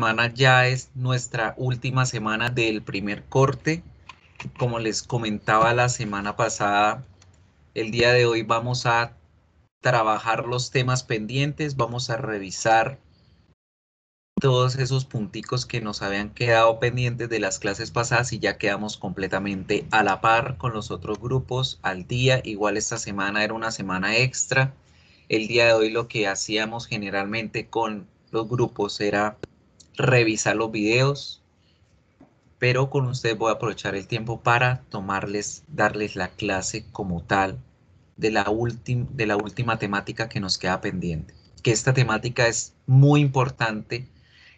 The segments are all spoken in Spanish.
semana ya es nuestra última semana del primer corte. Como les comentaba la semana pasada, el día de hoy vamos a trabajar los temas pendientes, vamos a revisar todos esos punticos que nos habían quedado pendientes de las clases pasadas y ya quedamos completamente a la par con los otros grupos al día. Igual esta semana era una semana extra. El día de hoy lo que hacíamos generalmente con los grupos era revisar los videos, pero con ustedes voy a aprovechar el tiempo para darles la clase como tal de la última temática que nos queda pendiente. Que esta temática es muy importante,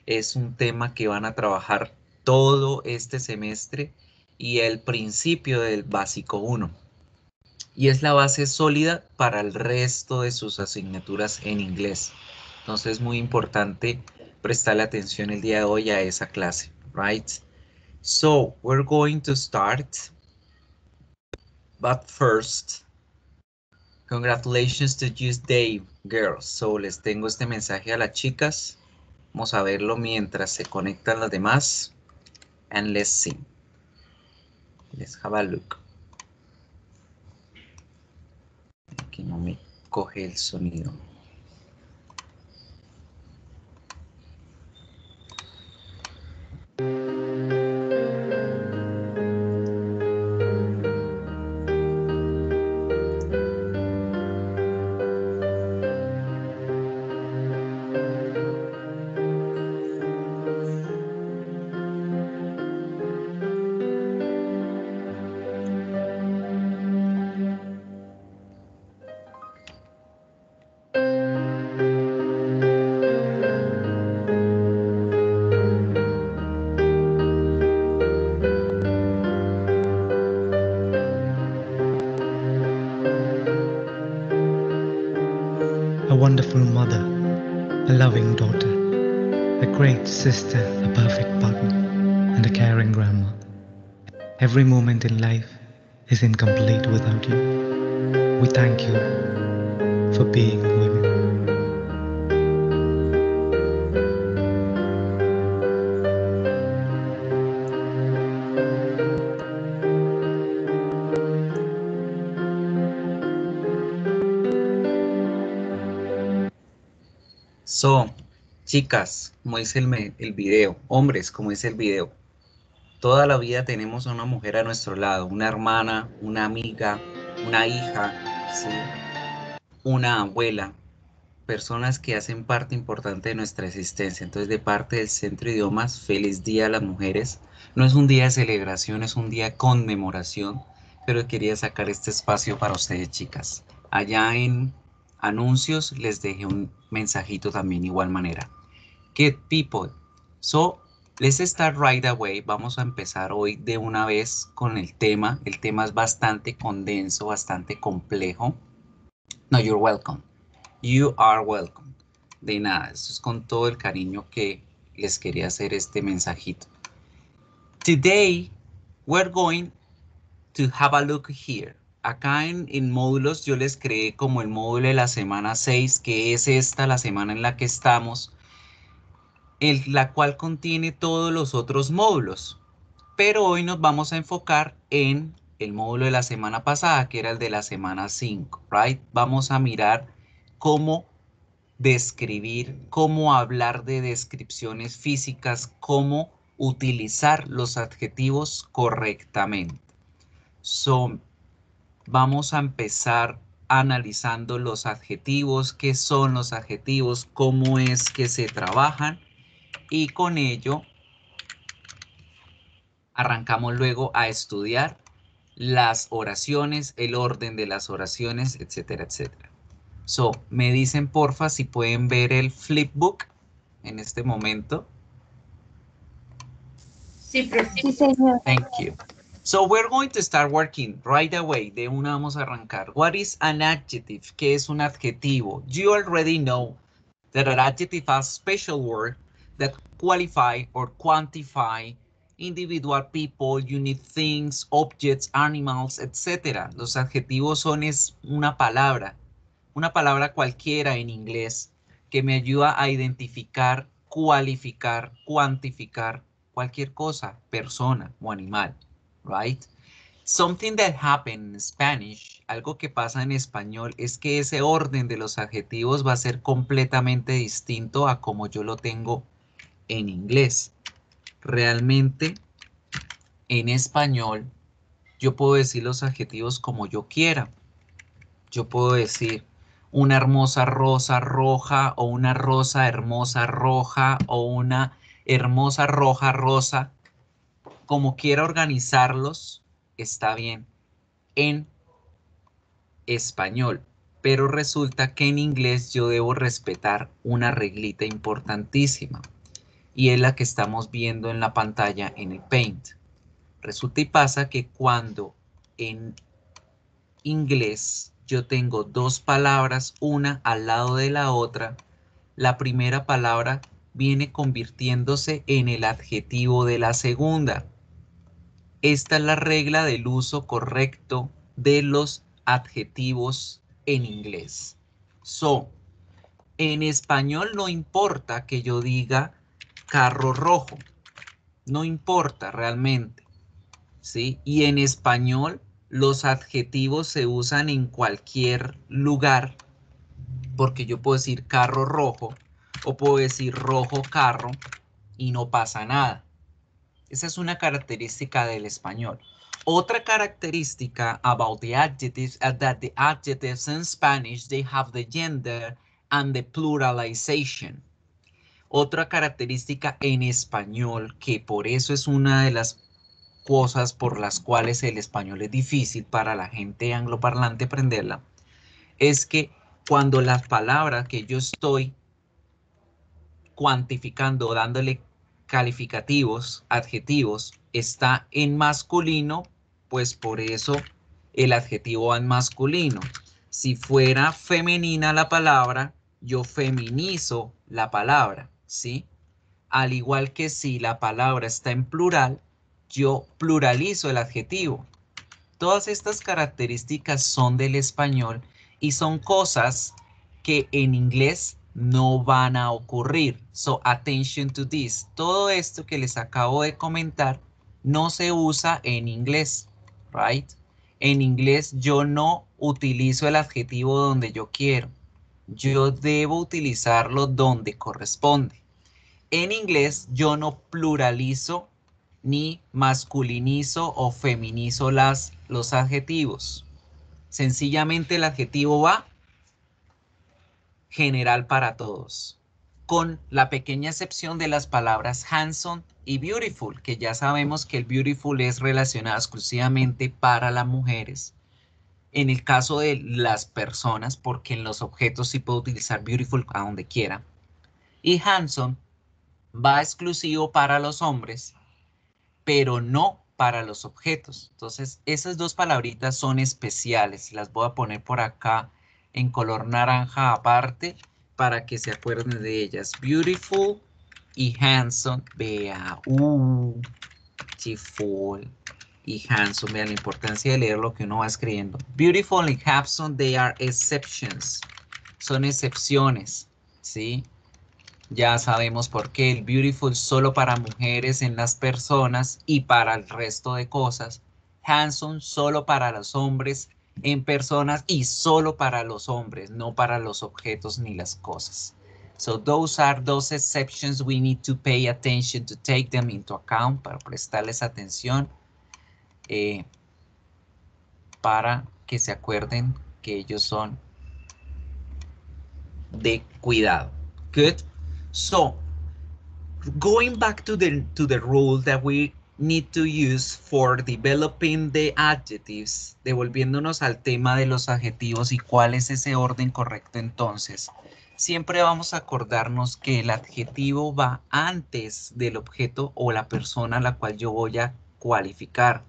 es un tema que van a trabajar todo este semestre y el principio del básico 1. Y es la base sólida para el resto de sus asignaturas en inglés. Entonces es muy importante prestarle atención el día de hoy a esa clase, right? So we're going to start, but first, congratulations to you, Dave, girls. So les tengo este mensaje a las chicas. Vamos a verlo mientras se conectan las demás. And let's see. Let's have a look. Aquí no me coge el sonido. A wonderful mother, a loving daughter, a great sister, a perfect partner, and a caring grandma. Every moment in life is incomplete without you. We thank you for being women. So, chicas, como dice el video, hombres, como dice el video, toda la vida tenemos a una mujer a nuestro lado, una hermana, una amiga, una hija, ¿sí? Una abuela, personas que hacen parte importante de nuestra existencia. Entonces, de parte del Centro de Idiomas, feliz Día a las Mujeres. No es un día de celebración, es un día de conmemoración, pero quería sacar este espacio para ustedes, chicas. Allá en anuncios les dejé un mensajito también, igual manera. Good people. So, let's start right away. Vamos a empezar hoy de una vez con el tema. El tema es bastante condenso, bastante complejo. No, you're welcome. You are welcome. De nada, esto es con todo el cariño que les quería hacer este mensajito. Today, we're going to have a look here. Acá en módulos yo les creé como el módulo de la semana 6, que es esta la semana en la que estamos, la cual contiene todos los otros módulos. Pero hoy nos vamos a enfocar en el módulo de la semana pasada, que era el de la semana 5, right? Vamos a mirar cómo describir, cómo hablar de descripciones físicas, cómo utilizar los adjetivos correctamente. So, vamos a empezar analizando los adjetivos, qué son los adjetivos, cómo es que se trabajan, y con ello arrancamos luego a estudiar las oraciones, el orden de las oraciones, etcétera, etcétera. So, me dicen porfa si pueden ver el flipbook en este momento. Sí, profe. Sí, señor. Thank you. So we're going to start working right away. De una vamos a arrancar. What is an adjective? ¿Qué es un adjetivo? You already know that an adjective has special word that qualify or quantify individual people, unique things, objects, animals, etc. Los adjetivos son una palabra cualquiera en inglés que me ayuda a identificar cualificar, cuantificar cualquier cosa, persona o animal, right? Something that happened in Spanish, algo que pasa en español, es que ese orden de los adjetivos va a ser completamente distinto a como yo lo tengo en inglés. Realmente, en español, yo puedo decir los adjetivos como yo quiera. Yo puedo decir una hermosa rosa roja o una rosa hermosa roja o una hermosa roja rosa. Como quiera organizarlos, está bien en español. Pero resulta que en inglés yo debo respetar una reglita importantísima. Y es la que estamos viendo en la pantalla en el Paint. Resulta y pasa que cuando en inglés yo tengo dos palabras, una al lado de la otra, la primera palabra viene convirtiéndose en el adjetivo de la segunda. Esta es la regla del uso correcto de los adjetivos en inglés. So, en español no importa que yo diga carro rojo, no importa realmente, ¿sí? Y en español los adjetivos se usan en cualquier lugar, porque yo puedo decir carro rojo o puedo decir rojo carro y no pasa nada. Esa es una característica del español. Otra característica about the adjectives is that the adjectives in Spanish, they have the gender and the pluralization. Otra característica en español, que por eso es una de las cosas por las cuales el español es difícil para la gente angloparlante aprenderla, es que cuando las palabras que yo estoy cuantificando, dándole calificativos, adjetivos, está en masculino, pues por eso el adjetivo va en masculino. Si fuera femenina la palabra, yo feminizo la palabra, ¿sí? Al igual que si la palabra está en plural, yo pluralizo el adjetivo. Todas estas características son del español y son cosas que en inglés no van a ocurrir. So, attention to this. Todo esto que les acabo de comentar no se usa en inglés, right? En inglés yo no utilizo el adjetivo donde yo quiero. Yo debo utilizarlo donde corresponde. En inglés yo no pluralizo ni masculinizo o feminizo los adjetivos. Sencillamente el adjetivo va general para todos, con la pequeña excepción de las palabras handsome y beautiful, que ya sabemos que el beautiful es relacionado exclusivamente para las mujeres. En el caso de las personas, porque en los objetos sí puedo utilizar beautiful a donde quiera. Y handsome va exclusivo para los hombres, pero no para los objetos. Entonces, esas dos palabritas son especiales. Las voy a poner por acá en color naranja aparte para que se acuerden de ellas. Beautiful y handsome. Vea, beautiful y handsome. Vean la importancia de leer lo que uno va escribiendo. Beautiful y handsome, they are exceptions. Son excepciones, ¿sí? Ya sabemos por qué el beautiful solo para mujeres en las personas y para el resto de cosas. Handsome solo para los hombres en personas y solo para los hombres, no para los objetos ni las cosas. So those are those exceptions we need to pay attention to take them into account, para prestarles atención, para que se acuerden que ellos son de cuidado. Good. So, going back to the rule that we need to use for developing the adjectives, devolviéndonos al tema de los adjetivos y cuál es ese orden correcto entonces, siempre vamos a acordarnos que el adjetivo va antes del objeto o la persona a la cual yo voy a cualificar,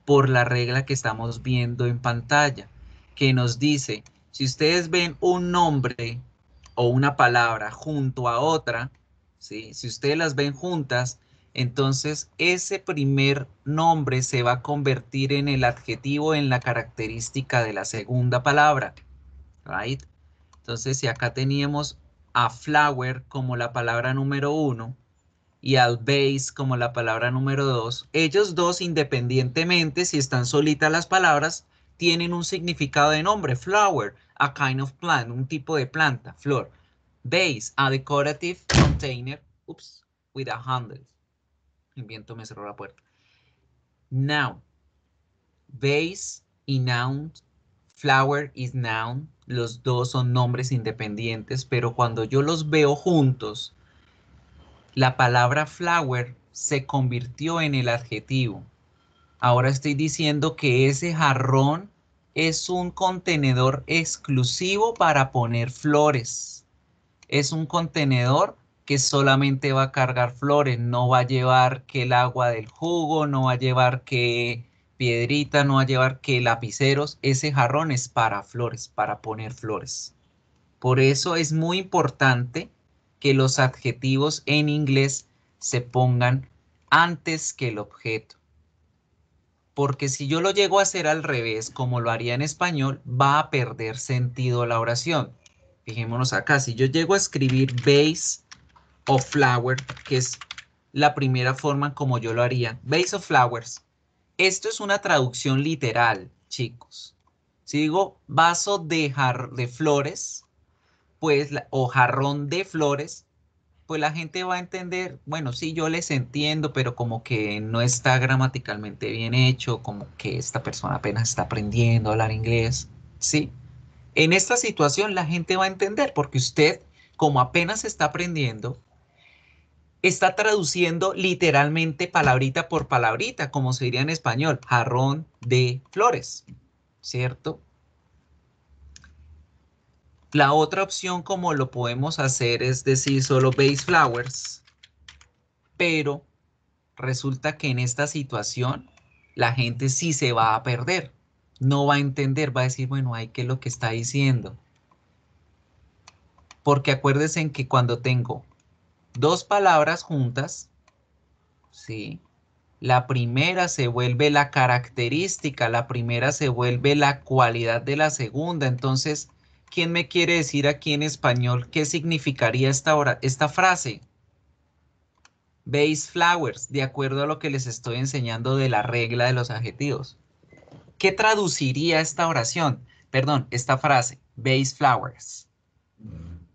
por la regla que estamos viendo en pantalla, que nos dice, si ustedes ven un nombre o una palabra junto a otra, ¿sí? Si ustedes las ven juntas, entonces ese primer nombre se va a convertir en el adjetivo, en la característica de la segunda palabra, right? Entonces, si acá teníamos a flower como la palabra número 1 y al vase como la palabra número 2, ellos dos independientemente si están solitas las palabras, tienen un significado de nombre. Flower, a kind of plant, un tipo de planta, flor. Vase, a decorative container, oops, with a handle. El viento me cerró la puerta. Now, vase y noun, flower is noun, los dos son nombres independientes, pero cuando yo los veo juntos, la palabra flower se convirtió en el adjetivo. Ahora estoy diciendo que ese jarrón es un contenedor exclusivo para poner flores. Es un contenedor que solamente va a cargar flores, no va a llevar que el agua del jugo, no va a llevar que piedrita, no va a llevar que lapiceros. Ese jarrón es para flores, para poner flores. Por eso es muy importante que los adjetivos en inglés se pongan antes que el objeto. Porque si yo lo llego a hacer al revés, como lo haría en español, va a perder sentido la oración. Fijémonos acá, si yo llego a escribir vase of flower, que es la primera forma como yo lo haría, vase of flowers, esto es una traducción literal, chicos. Si digo vaso de flores, pues, o jarrón de flores, pues la gente va a entender, bueno, sí, yo les entiendo, pero como que no está gramaticalmente bien hecho, como que esta persona apenas está aprendiendo a hablar inglés, ¿sí? En esta situación la gente va a entender porque usted, como apenas está aprendiendo, está traduciendo literalmente palabrita por palabrita, como se diría en español, jarrón de flores, ¿cierto? La otra opción como lo podemos hacer es decir solo base flowers, pero resulta que en esta situación la gente sí se va a perder, no va a entender, va a decir, bueno, ay, ¿qué es lo que está diciendo? Porque acuérdense en que cuando tengo dos palabras juntas, ¿sí? La primera se vuelve la característica, la primera se vuelve la cualidad de la segunda. Entonces, ¿quién me quiere decir aquí en español qué significaría esta frase? Base flowers, de acuerdo a lo que les estoy enseñando de la regla de los adjetivos. ¿Qué traduciría esta oración? Perdón, esta frase, base flowers.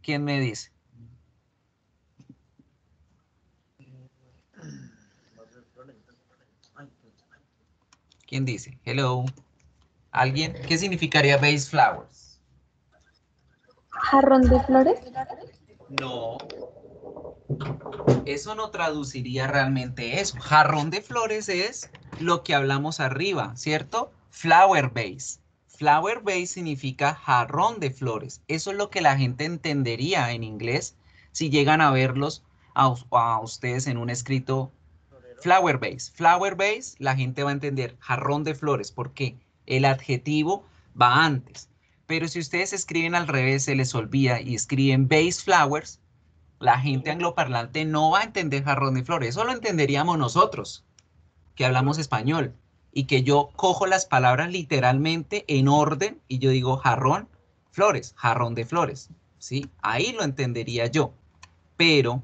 ¿Quién me dice? ¿Quién dice? Hello. ¿Alguien? ¿Qué significaría base flowers? ¿Jarrón de flores? No, eso no traduciría realmente eso. Jarrón de flores es lo que hablamos arriba, ¿cierto? Flower base. Flower base significa jarrón de flores. Eso es lo que la gente entendería en inglés si llegan a verlos a ustedes en un escrito flower base. Flower base, la gente va a entender jarrón de flores porque el adjetivo va antes. Pero si ustedes escriben al revés, se les olvida y escriben base flowers, la gente angloparlante no va a entender jarrón de flores. Eso lo entenderíamos nosotros, que hablamos español. Y que yo cojo las palabras literalmente en orden y yo digo jarrón, flores, jarrón de flores. ¿Sí? Ahí lo entendería yo. Pero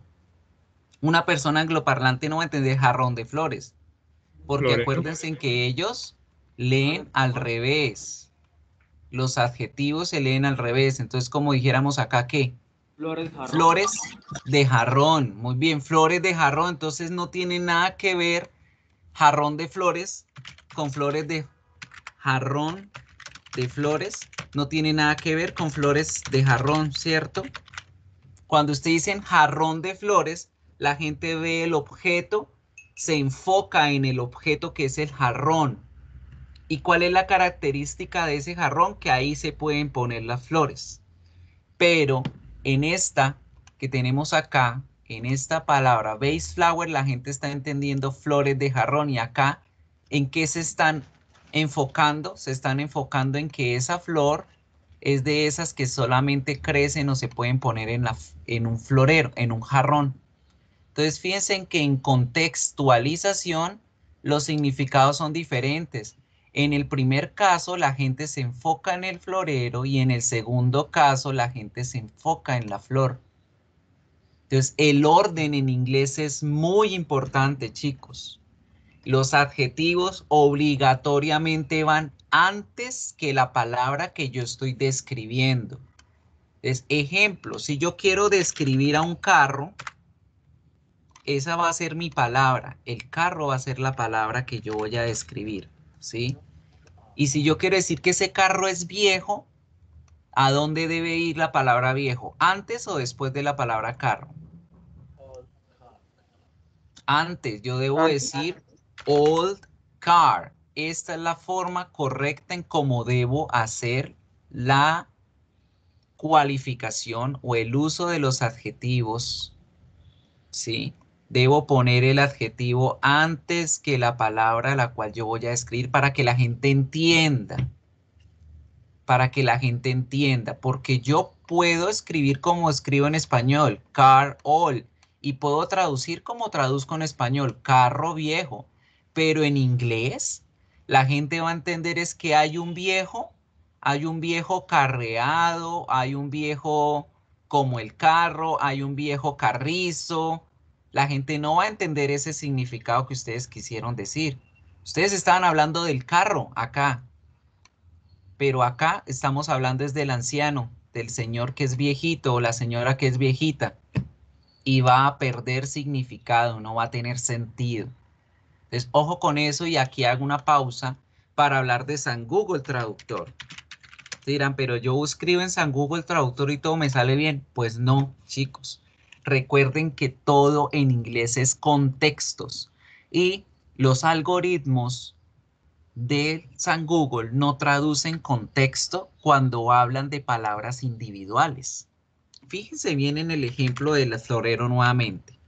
una persona angloparlante no va a entender jarrón de flores. Porque Florero. acuérdense en que ellos leen al revés. Los adjetivos se leen al revés. Entonces, como dijéramos acá, ¿qué? Flores, jarrón. Flores de jarrón. Muy bien, flores de jarrón. Entonces no tiene nada que ver jarrón de flores con flores de jarrón de flores. No tiene nada que ver con flores de jarrón, ¿cierto? Cuando usted dicen jarrón de flores, la gente ve el objeto, se enfoca en el objeto que es el jarrón. ¿Y cuál es la característica de ese jarrón? Que ahí se pueden poner las flores. Pero en esta que tenemos acá, en esta palabra base flower, la gente está entendiendo flores de jarrón. Y acá, ¿en qué se están enfocando? Se están enfocando en que esa flor es de esas que solamente crecen o se pueden poner en un florero, en un jarrón. Entonces, fíjense en que en contextualización los significados son diferentes. En el primer caso, la gente se enfoca en el florero y en el segundo caso, la gente se enfoca en la flor. Entonces, el orden en inglés es muy importante, chicos. Los adjetivos obligatoriamente van antes que la palabra que yo estoy describiendo. Entonces, ejemplo, si yo quiero describir a un carro, esa va a ser mi palabra. El carro va a ser la palabra que yo voy a describir, ¿sí? Y si yo quiero decir que ese carro es viejo, ¿a dónde debe ir la palabra viejo? ¿Antes o después de la palabra carro? Antes, yo debo decir old car. Esta es la forma correcta en cómo debo hacer la cualificación o el uso de los adjetivos, ¿sí? Debo poner el adjetivo antes que la palabra a la cual yo voy a escribir para que la gente entienda. Para que la gente entienda, porque yo puedo escribir como escribo en español, car old, y puedo traducir como traduzco en español, carro viejo, pero en inglés la gente va a entender es que hay un viejo carreado, hay un viejo como el carro, hay un viejo carrizo. La gente no va a entender ese significado que ustedes quisieron decir. Ustedes estaban hablando del carro acá, pero acá estamos hablando es del anciano, del señor que es viejito o la señora que es viejita, y va a perder significado, no va a tener sentido. Entonces, ojo con eso, y aquí hago una pausa para hablar de San Google Traductor. Dirán, pero yo escribo en San Google Traductor y todo me sale bien. Pues no, chicos. Recuerden que todo en inglés es contextos, y los algoritmos de San Google no traducen contexto cuando hablan de palabras individuales. Fíjense bien en el ejemplo del florero nuevamente.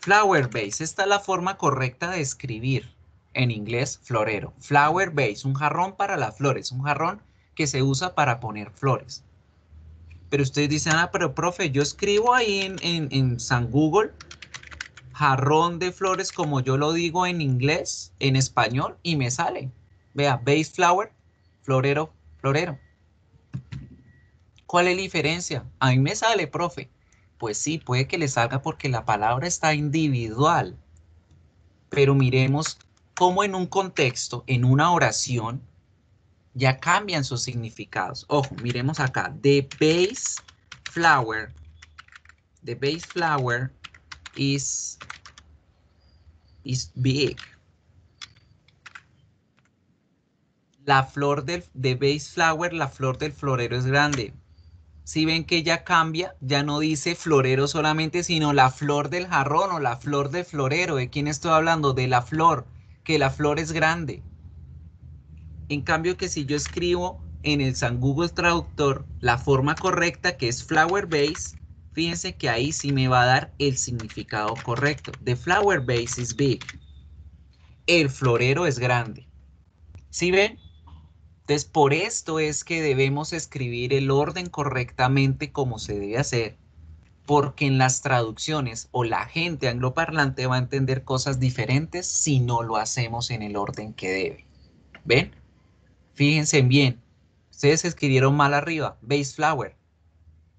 Flower vase, esta es la forma correcta de escribir en inglés florero. Flower vase, un jarrón para las flores, un jarrón que se usa para poner flores. Pero ustedes dicen, ah, pero profe, yo escribo ahí en San Google jarrón de flores como yo lo digo en inglés, en español, y me sale. Vea, vase flower, florero, florero. ¿Cuál es la diferencia? A mí me sale, profe. Pues sí, puede que le salga porque la palabra está individual. Pero miremos cómo en un contexto, en una oración, ya cambian sus significados. Ojo, miremos acá. The base flower is big. La flor de base flower, la flor del florero es grande. Si ven que ya cambia, ya no dice florero solamente, sino la flor del jarrón o la flor del florero. ¿De quién estoy hablando? De la flor, que la flor es grande. En cambio que si yo escribo en el San Google Traductor la forma correcta, que es flower base, fíjense que ahí sí me va a dar el significado correcto. The flower base is big. El florero es grande. ¿Sí ven? Entonces, por esto es que debemos escribir el orden correctamente como se debe hacer, porque en las traducciones o la gente angloparlante va a entender cosas diferentes si no lo hacemos en el orden que debe. ¿Ven? Fíjense bien. Ustedes escribieron mal arriba, base flower.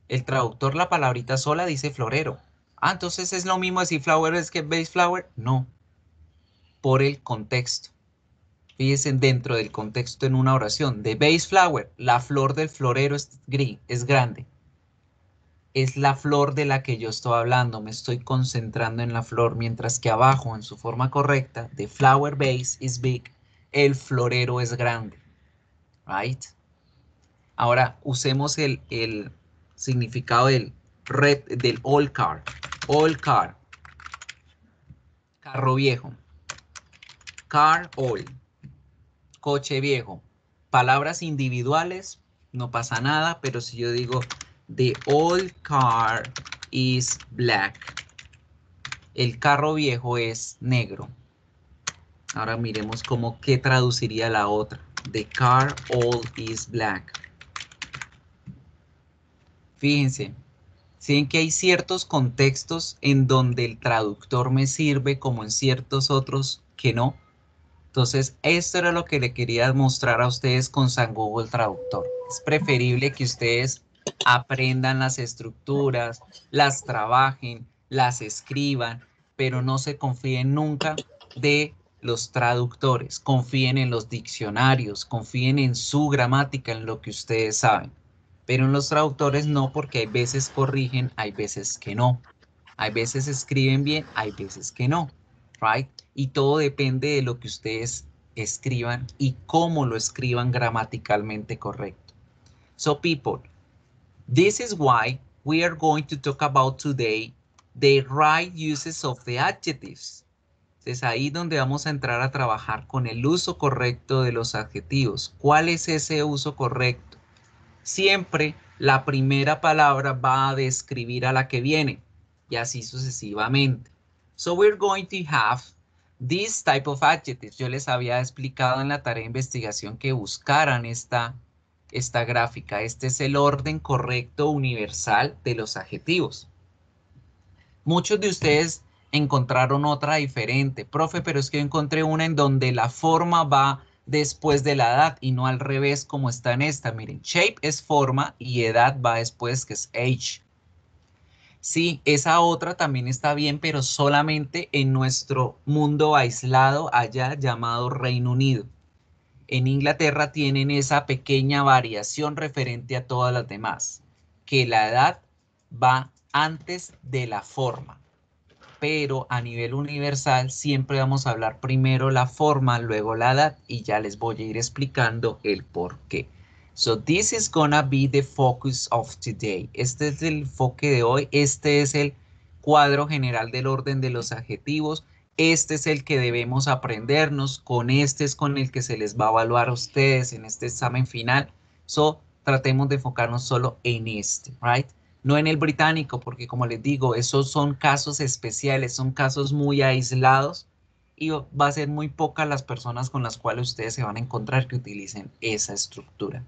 El traductor, la palabrita sola dice florero. Ah, entonces es lo mismo decir flower es que base flower. No, por el contexto. Fíjense dentro del contexto en una oración. The base flower, la flor del florero es grande. Es la flor de la que yo estoy hablando. Me estoy concentrando en la flor, mientras que abajo, en su forma correcta, the flower base is big. El florero es grande. Right? Ahora usemos el significado del old car. Old car. Carro viejo. Car old. Coche viejo. Palabras individuales, no pasa nada, pero si yo digo the old car is black. El carro viejo es negro. Ahora miremos cómo qué traduciría la otra. The car old is black. Fíjense, si ven que hay ciertos contextos en donde el traductor me sirve como en ciertos otros que no. Entonces, esto era lo que le quería mostrar a ustedes con San Google Traductor. Es preferible que ustedes aprendan las estructuras, las trabajen, las escriban, pero no se confíen nunca de los traductores. Confíen en los diccionarios, confíen en su gramática, en lo que ustedes saben. Pero en los traductores no, porque hay veces corrigen, hay veces que no. Hay veces escriben bien, hay veces que no, right? Y todo depende de lo que ustedes escriban y cómo lo escriban gramaticalmente correcto. So people, this is why we are going to talk about today the right uses of the adjectives. Es ahí donde vamos a entrar a trabajar con el uso correcto de los adjetivos. ¿Cuál es ese uso correcto? Siempre la primera palabra va a describir a la que viene y así sucesivamente. So we're going to have this type of adjectives. Yo les había explicado en la tarea de investigación que buscaran esta gráfica. Este es el orden correcto universal de los adjetivos. Muchos de ustedes encontraron otra diferente. Profe, pero es que yo encontré una en donde la forma va después de la edad y no al revés como está en esta. Miren, shape es forma y edad va después, que es age. Sí, esa otra también está bien, pero solamente en nuestro mundo aislado allá llamado Reino Unido. En Inglaterra tienen esa pequeña variación referente a todas las demás, que la edad va antes de la forma. Pero a nivel universal siempre vamos a hablar primero la forma, luego la edad y ya les voy a ir explicando el por qué. So this is gonna be the focus of today. Este es el enfoque de hoy. Este es el cuadro general del orden de los adjetivos. Este es el que debemos aprendernos. Con este es con el que se les va a evaluar a ustedes en este examen final. So tratemos de enfocarnos solo en este, right? No en el británico, porque como les digo, esos son casos especiales, son casos muy aislados y va a ser muy pocas las personas con las cuales ustedes se van a encontrar que utilicen esa estructura.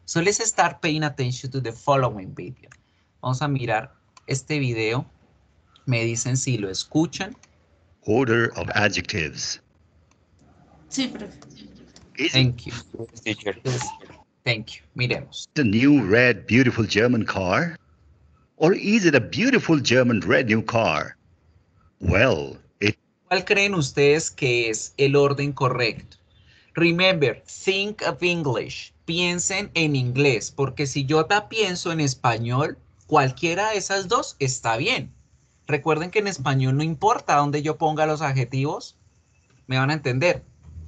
So let's start paying attention to the following video. Vamos a mirar este video. Me dicen si lo escuchan. Order of adjectives. Sí, profe. Is it Thank you. Thank you. Miremos. a new red beautiful German car? Or is it a beautiful German red new car? Well, ¿Cuál creen ustedes que es el orden correcto? Remember, think of English. Piensen en inglés, porque si yo pienso en español, cualquiera de esas dos está bien. Recuerden que en español no importa dónde yo ponga los adjetivos, me van a entender.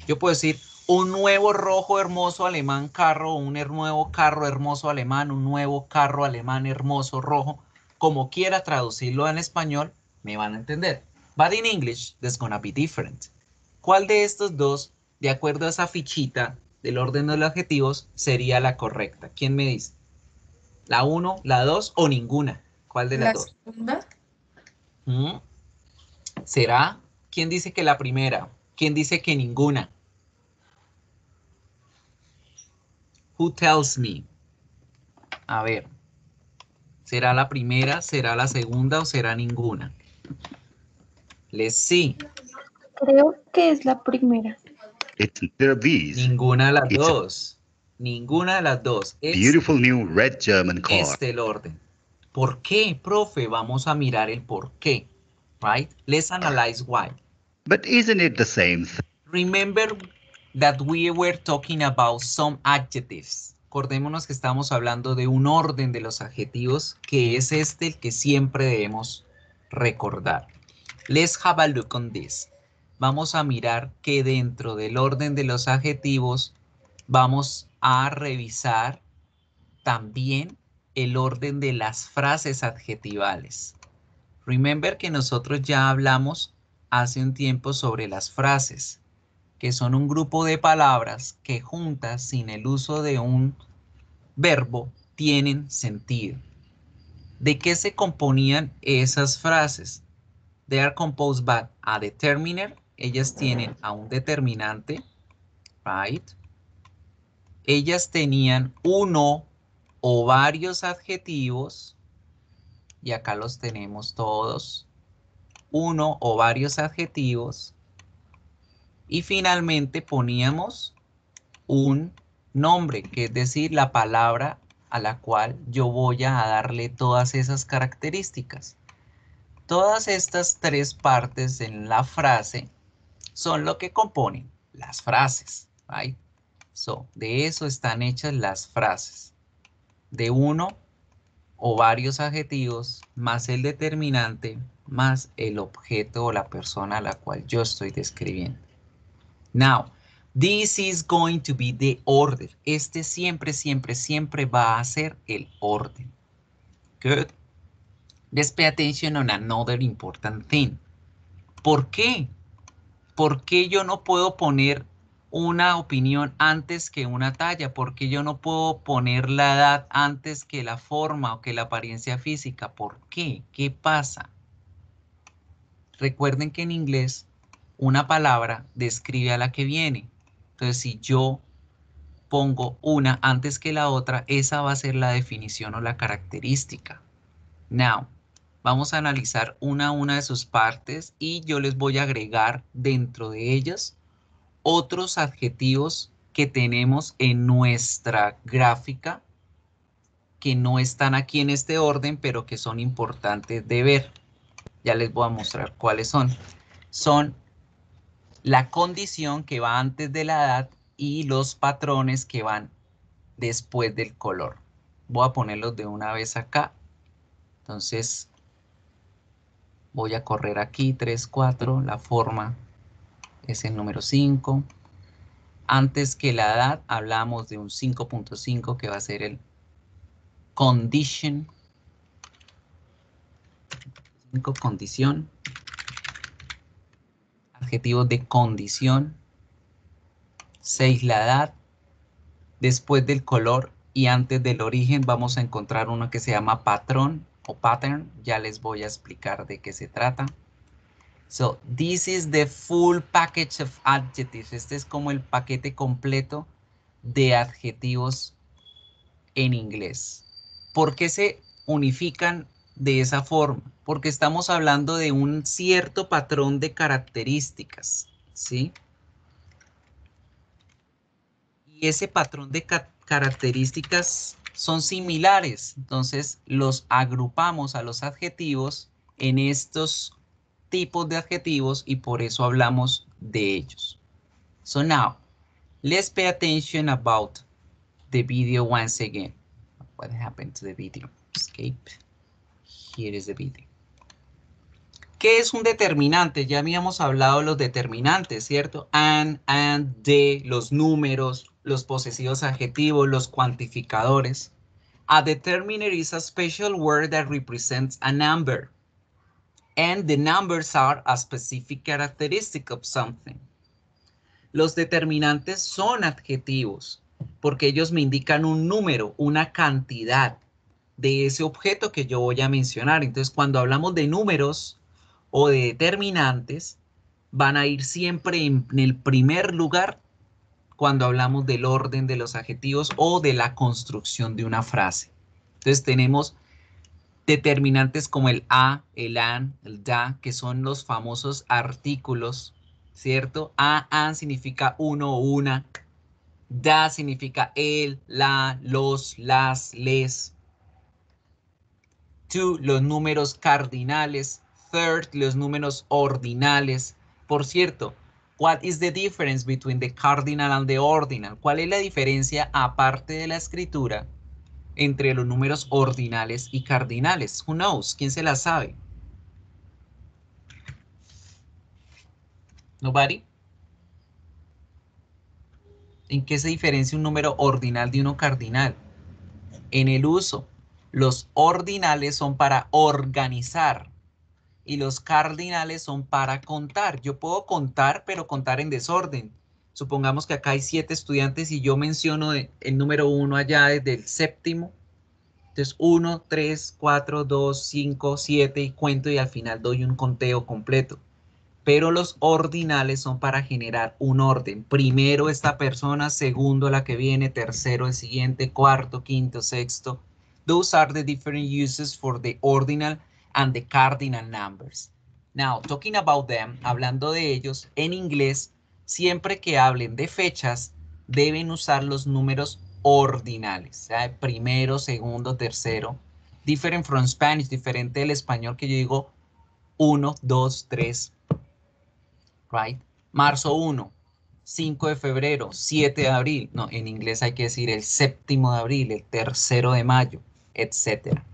Yo puedo decir un nuevo rojo hermoso alemán carro, un nuevo carro hermoso alemán, un nuevo carro alemán hermoso rojo. Como quiera traducirlo en español, me van a entender. But in English, that's gonna be different. ¿Cuál de estos dos, de acuerdo a esa fichita del orden de los adjetivos, sería la correcta? ¿Quién me dice? ¿La 1, la 2 o ninguna? ¿Cuál de las La dos? segunda. ¿Será? ¿Quién dice que la primera? ¿Quién dice que ninguna? Who tells me? A ver. ¿Será la primera? ¿Será la segunda o será ninguna? Let's see. Creo que es la primera. it's neither of these. Ninguna de las It's a dos. Ninguna de las dos. Es beautiful new red German car. el orden. ¿Por qué, profe? Vamos a mirar el por qué. Right? Let's analyze why. But isn't it the same thing? Remember that we were talking about some adjectives. Acordémonos que estamos hablando de un orden de los adjetivos, que es este el que siempre debemos recordar. Let's have a look on this. Vamos a mirar que dentro del orden de los adjetivos vamos a revisar también el orden de las frases adjetivales. Remember que nosotros ya hablamos hace un tiempo sobre las frases, que son un grupo de palabras que juntas, sin el uso de un verbo, tienen sentido. ¿De qué se componían esas frases? They are composed by a determiner. Ellas tienen a un determinante, right? Ellas tenían uno o varios adjetivos, y acá los tenemos todos, uno o varios adjetivos, y finalmente poníamos un nombre, que es decir, la palabra a la cual yo voy a darle todas esas características. Todas estas tres partes en la frase son lo que componen las frases, right? So, de eso están hechas las frases. De uno o varios adjetivos, más el determinante, más el objeto o la persona a la cual yo estoy describiendo. Now, this is going to be the order. Este siempre, siempre, siempre va a ser el orden. Good. Let's pay attention on another important thing. ¿Por qué? ¿Por qué yo no puedo poner una opinión antes que una talla? ¿Por qué yo no puedo poner la edad antes que la forma o que la apariencia física? ¿Por qué? ¿Qué pasa? Recuerden que en inglés una palabra describe a la que viene. Entonces, si yo pongo una antes que la otra, esa va a ser la definición o la característica. Now, vamos a analizar una a una de sus partes y yo les voy a agregar dentro de ellas otros adjetivos que tenemos en nuestra gráfica que no están aquí en este orden, pero que son importantes de ver. Ya les voy a mostrar cuáles son. Son la condición que va antes de la edad y los patrones que van después del color. Voy a ponerlos de una vez acá. Entonces, voy a correr aquí 3, 4, la forma es el número 5. Antes que la edad hablamos de un 5.5 que va a ser el condition. 5, condición. Adjetivos de condición. 6, la edad. Después del color y antes del origen vamos a encontrar uno que se llama patrón o pattern. Ya les voy a explicar de qué se trata. So, this is the full package of adjectives. Este es como el paquete completo de adjetivos en inglés. ¿Por qué se unifican de esa forma? Porque estamos hablando de un cierto patrón de características, ¿sí? Y ese patrón de características son similares. Entonces, los agrupamos a los adjetivos en estos tipos de adjetivos y por eso hablamos de ellos. So now, let's pay attention about the video once again. What happened to the video? Escape. Here is the video. ¿Qué es un determinante? Ya habíamos hablado de los determinantes, ¿cierto? And, de, los números, los posesivos adjetivos, los cuantificadores. A determiner is a special word that represents a number. And the numbers are a specific characteristic of something. Los determinantes son adjetivos porque ellos me indican un número, una cantidad de ese objeto que yo voy a mencionar. Entonces, cuando hablamos de números o de determinantes, van a ir siempre en el primer lugar cuando hablamos del orden de los adjetivos o de la construcción de una frase. Entonces, tenemos determinantes como el a, el an, el da, que son los famosos artículos, ¿cierto? An significa uno o una. Da significa el, la, los, las, les. Two, los números cardinales. Third, los números ordinales. Por cierto, what is the difference between the cardinal and the ordinal? ¿Cuál es la diferencia, aparte de la escritura, entre los números ordinales y cardinales? Who knows? ¿Quién se la sabe? Nobody. ¿En qué se diferencia un número ordinal de uno cardinal? En el uso. Los ordinales son para organizar y los cardinales son para contar. Yo puedo contar, pero contar en desorden. Supongamos que acá hay 7 estudiantes y yo menciono el número 1 allá desde el séptimo. Entonces 1, 3, 4, 2, 5, 7 y cuento y al final doy un conteo completo. Pero los ordinales son para generar un orden. Primero esta persona, segundo la que viene, tercero el siguiente, cuarto, quinto, sexto. Those are the different uses for the ordinal and the cardinal numbers. Now, talking about them, hablando de ellos, en inglés, siempre que hablen de fechas, deben usar los números ordinales. ¿Sabe? Primero, segundo, tercero. Different from Spanish, diferente del español que yo digo 1, 2, 3, right? Marzo 1, 5 de febrero, 7 de abril. No, en inglés hay que decir el 7º de abril, el 3º de mayo, etcétera.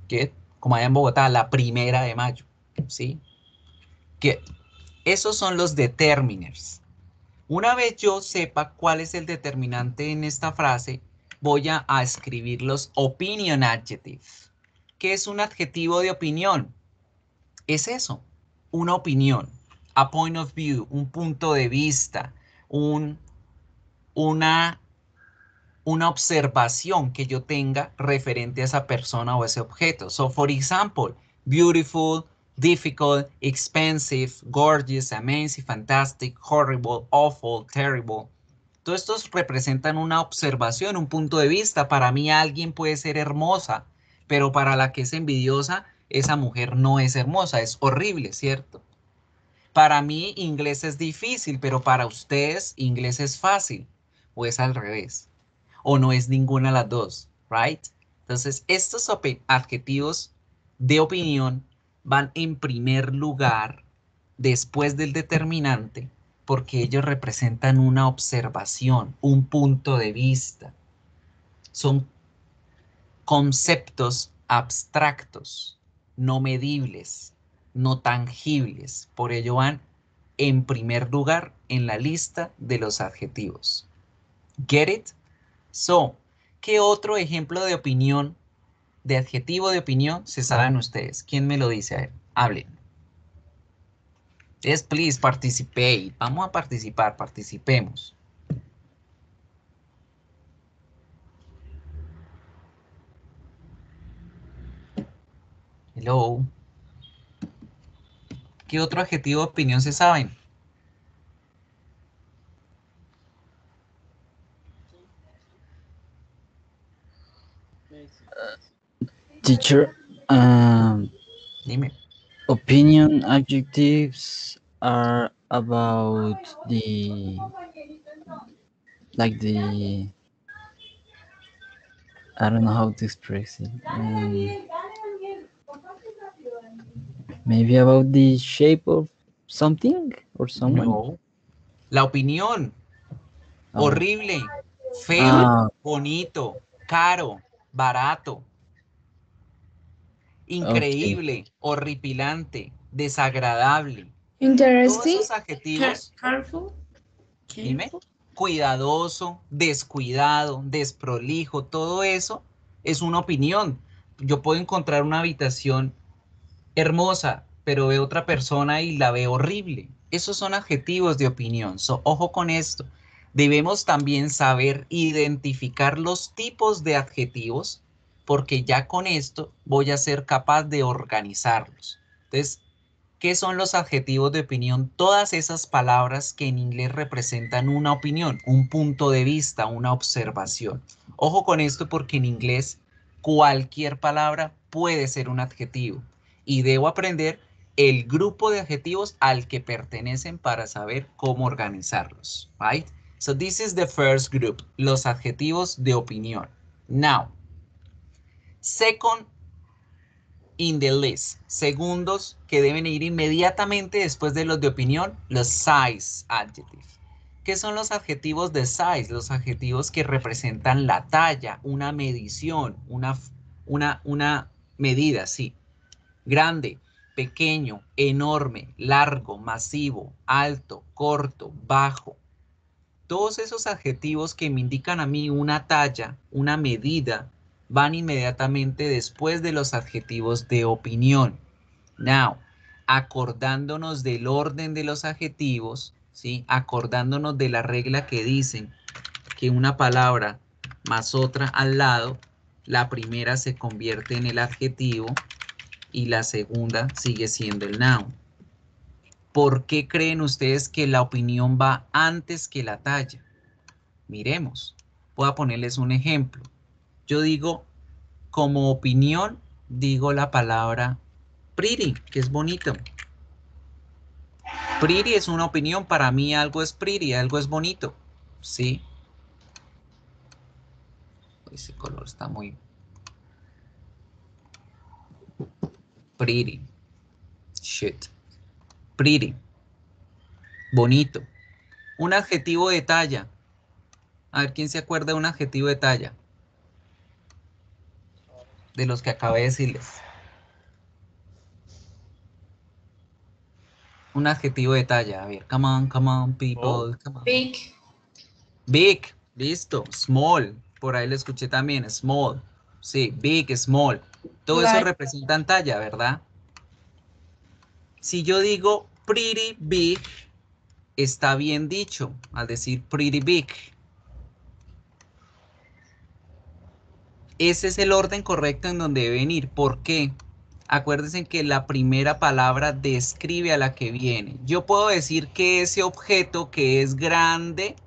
¿Qué? Como allá en Bogotá, la 1ª de mayo, ¿sí? Que esos son los determiners. Una vez yo sepa cuál es el determinante en esta frase, voy a escribir los opinion adjectives. ¿Qué es un adjetivo de opinión? Es eso, una opinión, a point of view, un punto de vista, una observación que yo tenga referente a esa persona o ese objeto. So, for example, beautiful, difficult, expensive, gorgeous, amazing, fantastic, horrible, awful, terrible. Todos estos representan una observación, un punto de vista. Para mí alguien puede ser hermosa, pero para la que es envidiosa, esa mujer no es hermosa, es horrible, ¿cierto? Para mí inglés es difícil, pero para ustedes inglés es fácil, o es al revés, o no es ninguna de las dos, right? Entonces, estos adjetivos de opinión van en primer lugar después del determinante porque ellos representan una observación, un punto de vista. Son conceptos abstractos, no medibles, no tangibles. Por ello van en primer lugar en la lista de los adjetivos. Get it? So, ¿qué otro ejemplo de opinión, de adjetivo de opinión se saben ustedes? ¿Quién me lo dice? A ver, hablen. Yes, please, participate. Vamos a participar, participemos. Hello. ¿Qué otro adjetivo de opinión se saben? Teacher, Dime. opinion adjectives are about the like the I don't know how to express it. Maybe about the shape of something or someone. No. La opinión. Oh. Horrible, feo, Ah, bonito, caro, barato, okay. increíble, horripilante, desagradable. Todos Interesting. esos adjetivos, Careful. dime, Careful. cuidadoso, descuidado, desprolijo, todo eso es una opinión. Yo puedo encontrar una habitación hermosa, pero veo otra persona y la veo horrible. Esos son adjetivos de opinión. So, ojo con esto. Debemos también saber identificar los tipos de adjetivos, porque ya con esto voy a ser capaz de organizarlos. Entonces, ¿qué son los adjetivos de opinión? Todas esas palabras que en inglés representan una opinión, un punto de vista, una observación. Ojo con esto porque en inglés cualquier palabra puede ser un adjetivo y debo aprender el grupo de adjetivos al que pertenecen para saber cómo organizarlos, right? So this is the first group, los adjetivos de opinión. Now, second in the list, segundos que deben ir inmediatamente después de los de opinión, los size adjectives. ¿Qué son los adjetivos de size? Los adjetivos que representan la talla, una medición, una medida, sí. Grande, pequeño, enorme, largo, masivo, alto, corto, bajo. Todos esos adjetivos que me indican a mí una talla, una medida, van inmediatamente después de los adjetivos de opinión. Now, acordándonos del orden de los adjetivos, ¿sí? Acordándonos de la regla que dicen que una palabra más otra al lado, la primera se convierte en el adjetivo y la segunda sigue siendo el noun. ¿Por qué creen ustedes que la opinión va antes que la talla? Miremos, voy a ponerles un ejemplo. Yo digo, como opinión, digo la palabra pretty, que es bonito. Pretty es una opinión, para mí algo es pretty, algo es bonito, ¿sí? Ese color está muy pretty. Shit. Pretty. Bonito. Un adjetivo de talla. A ver, ¿quién se acuerda de un adjetivo de talla? De los que acabé de decirles. Un adjetivo de talla. A ver, come on, people. Come on. Big. Big, listo. Small, por ahí lo escuché también. Small. Sí, big, small. Todo eso Like. representan talla, ¿verdad? Si yo digo pretty big, está bien dicho al decir pretty big. Ese es el orden correcto en donde deben ir. ¿Por qué? Acuérdense que la primera palabra describe a la que viene. Yo puedo decir que ese objeto que es grande,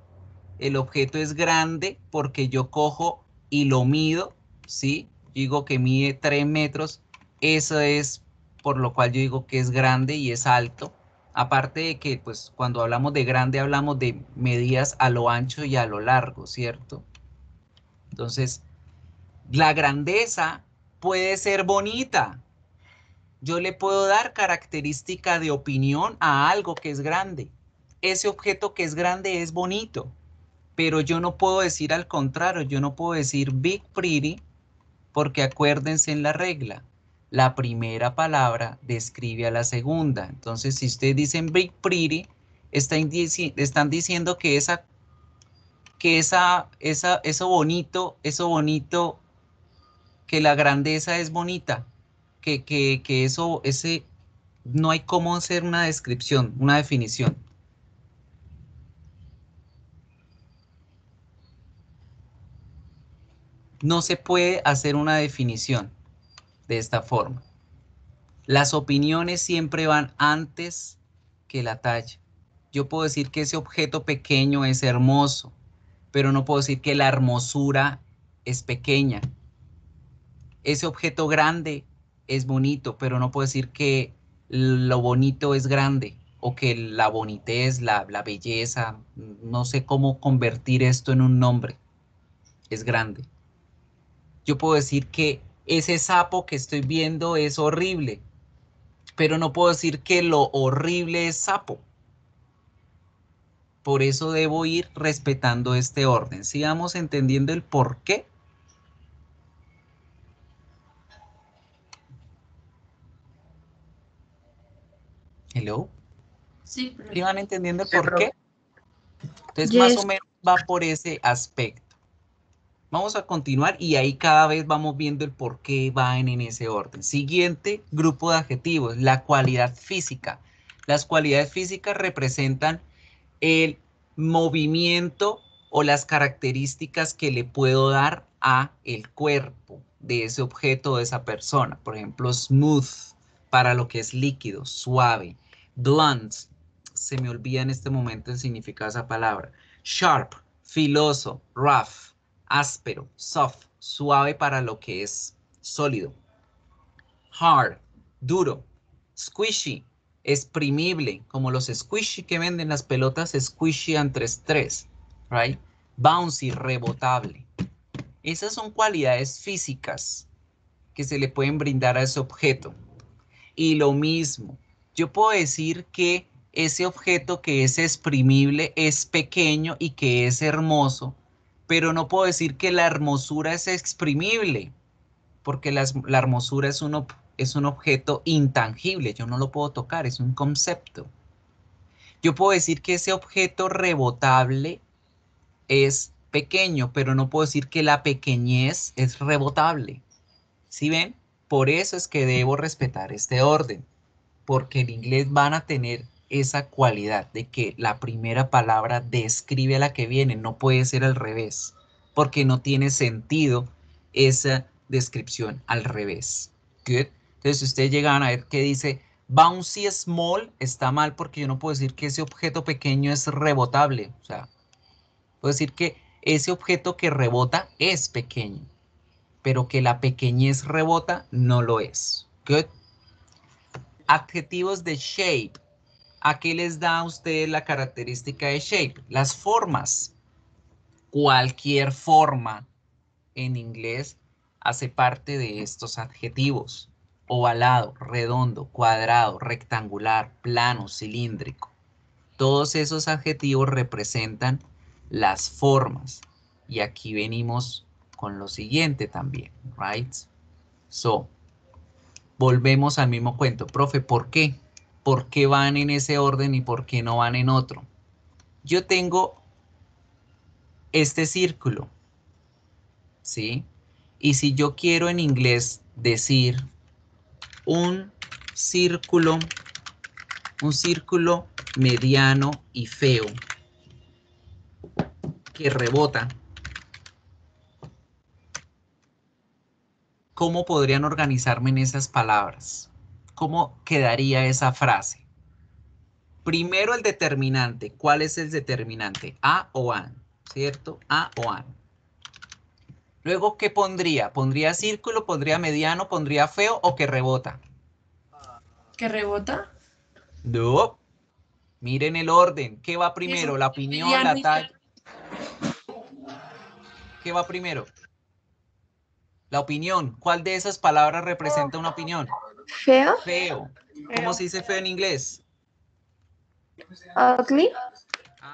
el objeto es grande porque yo cojo y lo mido, ¿sí? Digo que mide 3 metros, eso es por lo cual yo digo que es grande y es alto. Aparte de que, pues, cuando hablamos de grande, hablamos de medidas a lo ancho y a lo largo, ¿cierto? Entonces, la grandeza puede ser bonita. Yo le puedo dar característica de opinión a algo que es grande. Ese objeto que es grande es bonito. Pero yo no puedo decir al contrario, yo no puedo decir big pretty, porque acuérdense en la regla, la primera palabra describe a la segunda. Entonces, si ustedes dicen big pretty, están diciendo que eso bonito, que la grandeza es bonita, que eso, no hay cómo hacer una descripción, una definición. No se puede hacer una definición de esta forma. Las opiniones siempre van antes que la talla. Yo puedo decir que ese objeto pequeño es hermoso, pero no puedo decir que la hermosura es pequeña. Ese objeto grande es bonito, pero no puedo decir que lo bonito es grande o que la bonitez, la belleza, no sé cómo convertir esto en un nombre, es grande. Yo puedo decir que ese sapo que estoy viendo es horrible, pero no puedo decir que lo horrible es sapo. Por eso debo ir respetando este orden. Sigamos entendiendo el por qué. Hello. Sí, profe. ¿Sí van entendiendo el por qué? Entonces, Yes. más o menos va por ese aspecto. Vamos a continuar y ahí cada vez vamos viendo el por qué van en ese orden. Siguiente grupo de adjetivos, la cualidad física. Las cualidades físicas representan el movimiento o las características que le puedo dar a el cuerpo de ese objeto o de esa persona. Por ejemplo, smooth para lo que es líquido, suave. Blunt, se me olvida en este momento el significado de esa palabra. Sharp, filoso. Rough, áspero. Soft, suave para lo que es sólido. Hard, duro. Squishy, exprimible, como los squishy que venden las pelotas squishy entre estrés, right? Bouncy, rebotable. Esas son cualidades físicas que se le pueden brindar a ese objeto. Y lo mismo, yo puedo decir que ese objeto que es exprimible es pequeño y que es hermoso, pero no puedo decir que la hermosura es exprimible, porque la hermosura es un objeto intangible, yo no lo puedo tocar, es un concepto. Yo puedo decir que ese objeto rebotable es pequeño, pero no puedo decir que la pequeñez es rebotable. ¿Sí ven? Por eso es que debo respetar este orden, porque en inglés van a tener esa cualidad de que la primera palabra describe a la que viene, no puede ser al revés, porque no tiene sentido esa descripción al revés. Good. Entonces, si ustedes llegan a ver que dice bouncy small, está mal porque yo no puedo decir que ese objeto pequeño es rebotable. O sea, puedo decir que ese objeto que rebota es pequeño, pero que la pequeñez rebota no lo es. Good. Adjetivos de shape. ¿A qué les da a ustedes la característica de shape? Las formas. Cualquier forma en inglés hace parte de estos adjetivos. ovalado, redondo, cuadrado, rectangular, plano, cilíndrico. Todos esos adjetivos representan las formas. Y aquí venimos con lo siguiente también, right? So, volvemos al mismo cuento. Profe, ¿por qué? ¿Por qué van en ese orden y por qué no van en otro? Yo tengo este círculo, ¿sí? Y si yo quiero en inglés decir un círculo mediano y feo que rebota, ¿cómo podrían organizarme en esas palabras? ¿Cómo quedaría esa frase? Primero el determinante. ¿Cuál es el determinante? A o an, ¿cierto? A o an. Luego, ¿qué pondría? ¿Pondría círculo, pondría mediano, pondría feo o que rebota? ¿Que rebota? No. Miren el orden. ¿Qué va primero? Eso, La opinión, mediano la y talla. ¿Qué va primero? La opinión. ¿Cuál de esas palabras representa una opinión? Feo, Feo. ¿Cómo se dice feo en inglés? ugly,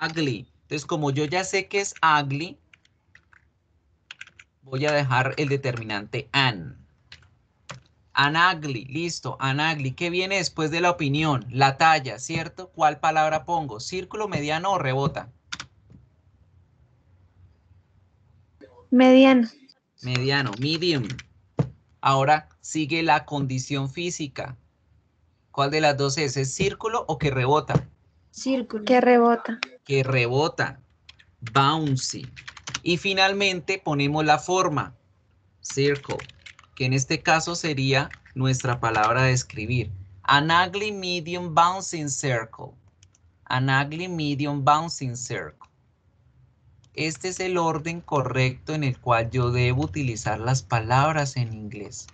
Ugly. Entonces, como yo ya sé que es ugly, voy a dejar el determinante an. An ugly, listo, an ugly. ¿Qué viene después de la opinión? La talla, ¿cierto? ¿Cuál palabra pongo? ¿Círculo, mediano o rebota? mediano, Mediano, medium. Ahora sigue la condición física. ¿Cuál de las dos es? ¿Es círculo o que rebota? círculo. que rebota, Que rebota. Bouncy. Y finalmente ponemos la forma. Circle. Que en este caso sería nuestra palabra de escribir. An ugly medium bouncing circle. An ugly medium bouncing circle. Este es el orden correcto en el cual yo debo utilizar las palabras en inglés.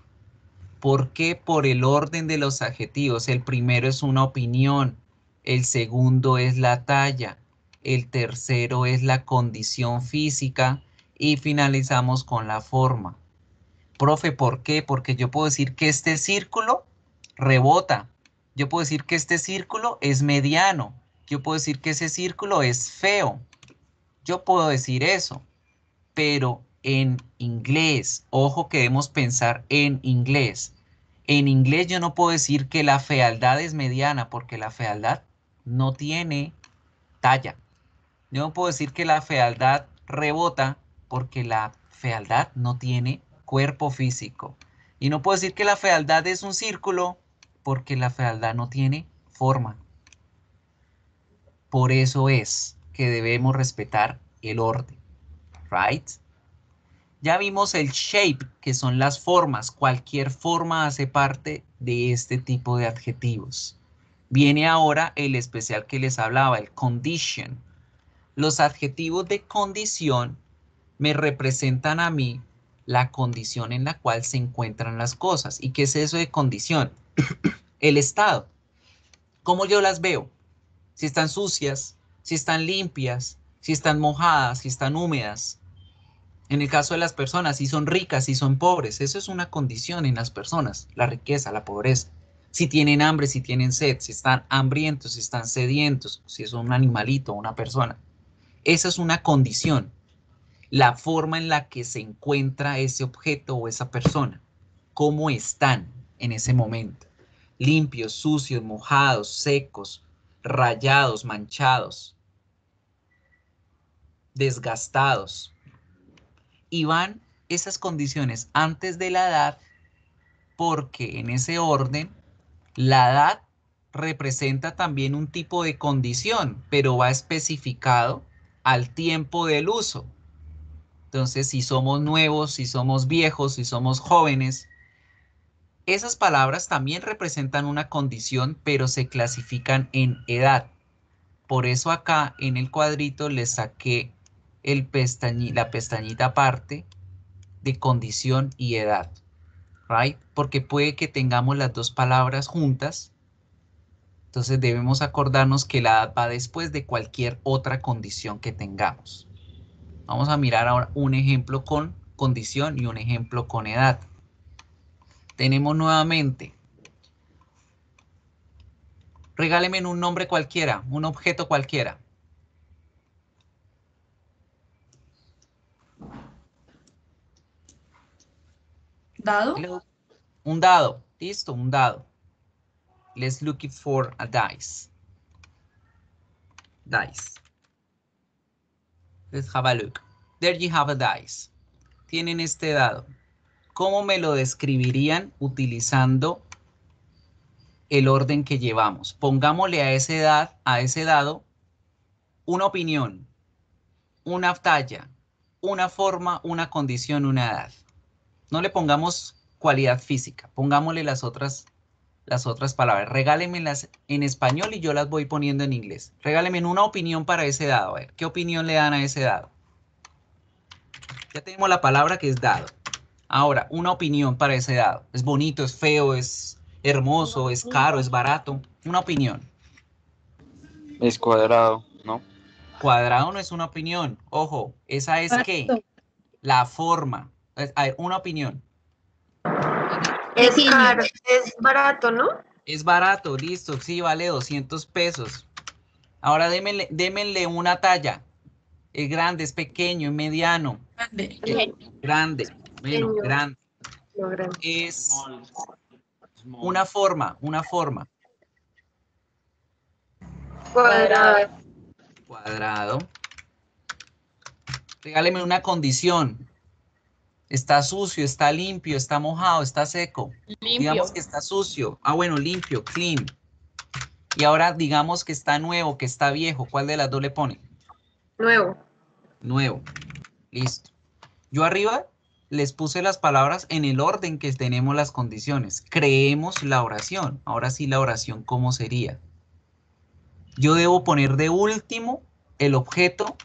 ¿Por qué? Por el orden de los adjetivos. El primero es una opinión, el segundo es la talla, el tercero es la condición física y finalizamos con la forma. Profe, ¿por qué? Porque yo puedo decir que este círculo rebota. Yo puedo decir que este círculo es mediano. Yo puedo decir que ese círculo es feo. Yo puedo decir eso. Pero en inglés, ojo que debemos pensar en inglés. En inglés yo no puedo decir que la fealdad es mediana porque la fealdad no tiene talla. Yo no puedo decir que la fealdad rebota porque la fealdad no tiene cuerpo físico. Y no puedo decir que la fealdad es un círculo porque la fealdad no tiene forma. Por eso es que debemos respetar el orden, right? Ya vimos el shape, que son las formas. Cualquier forma hace parte de este tipo de adjetivos. Viene ahora el especial que les hablaba, el condition. Los adjetivos de condición me representan a mí la condición en la cual se encuentran las cosas. ¿Y qué es eso de condición? El estado. ¿Cómo yo las veo? Si están sucias, si están limpias, si están mojadas, si están húmedas. En el caso de las personas, si son ricas, si son pobres, eso es una condición en las personas, la riqueza, la pobreza. Si tienen hambre, si tienen sed, si están hambrientos, si están sedientos, si es un animalito o una persona. Esa es una condición, la forma en la que se encuentra ese objeto o esa persona, cómo están en ese momento. Limpios, sucios, mojados, secos, rayados, manchados, desgastados. Y van esas condiciones antes de la edad porque en ese orden la edad representa también un tipo de condición, pero va especificado al tiempo del uso. Entonces, si somos nuevos, si somos viejos, si somos jóvenes, esas palabras también representan una condición, pero se clasifican en edad. Por eso acá en el cuadrito les saqué la pestañita aparte de condición y edad, right? Porque puede que tengamos las dos palabras juntas, entonces debemos acordarnos que la edad va después de cualquier otra condición que tengamos. Vamos a mirar ahora un ejemplo con condición y un ejemplo con edad. Tenemos nuevamente. Regáleme un nombre cualquiera, un objeto cualquiera. ¿Dado? Hello. Un dado. Listo, un dado. Let's look it for a dice. Dice. Let's have a look. There you have a dice. Tienen este dado. ¿Cómo me lo describirían utilizando el orden que llevamos? Pongámosle a ese dado una opinión, una talla, una forma, una condición, una edad. No le pongamos cualidad física, pongámosle las otras palabras. Regálenmelas en español y yo las voy poniendo en inglés. Regálenme una opinión para ese dado. A ver, ¿qué opinión le dan a ese dado? Ya tenemos la palabra que es dado. Ahora, una opinión para ese dado. ¿Es bonito, es feo, es hermoso, es caro, es barato? Una opinión. Es cuadrado, ¿no? Cuadrado no es una opinión. Ojo, esa es ¿qué? La forma. A ver, una opinión. Es caro, es barato, ¿no? Es barato, listo, sí, vale 200 pesos. Ahora démenle una talla. Es grande, es pequeño, es mediano. Grande. Grande, bueno, Pequeño. grande. No, grande. Es una forma. Cuadrado. Cuadrado. Regáleme una condición. Está sucio, está limpio, está mojado, está seco. Limpio. Digamos que está sucio. Ah, bueno, limpio, clean. Y ahora digamos que está nuevo, que está viejo. ¿Cuál de las dos le pone? Nuevo. Nuevo. Listo. Yo arriba les puse las palabras en el orden que tenemos las condiciones. Creemos la oración. Ahora sí, la oración, ¿cómo sería? Yo debo poner de último el objeto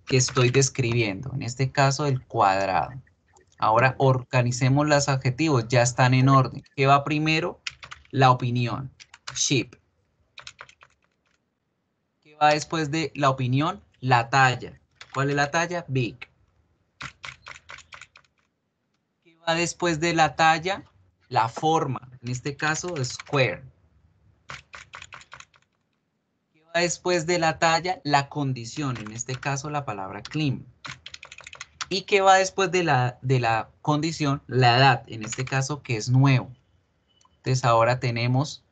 que estoy describiendo. En este caso, el cuadrado. Ahora organicemos los adjetivos. Ya están en orden. ¿Qué va primero? La opinión. Sheep. ¿Qué va después de la opinión? La talla. ¿Cuál es la talla? Big. ¿Qué va después de la talla? La forma. En este caso, square. ¿Qué va después de la talla? La condición. En este caso, la palabra clean. ¿Y qué va después de la condición? La edad. En este caso, que es nuevo. Entonces, ahora tenemos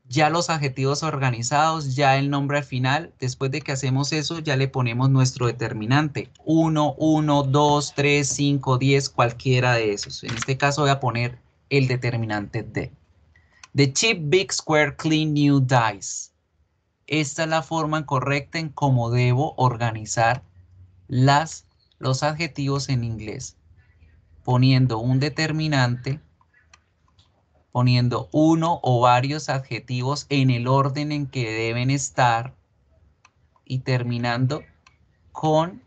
ya los adjetivos organizados, ya el nombre al final. Después de que hacemos eso, ya le ponemos nuestro determinante. 1, 1, 2, 3, 5, 10, cualquiera de esos. En este caso voy a poner el determinante de. The cheap, big, square, clean, new dice. Esta es la forma correcta en cómo debo organizar los adjetivos en inglés. Poniendo un determinante, poniendo uno o varios adjetivos en el orden en que deben estar y terminando con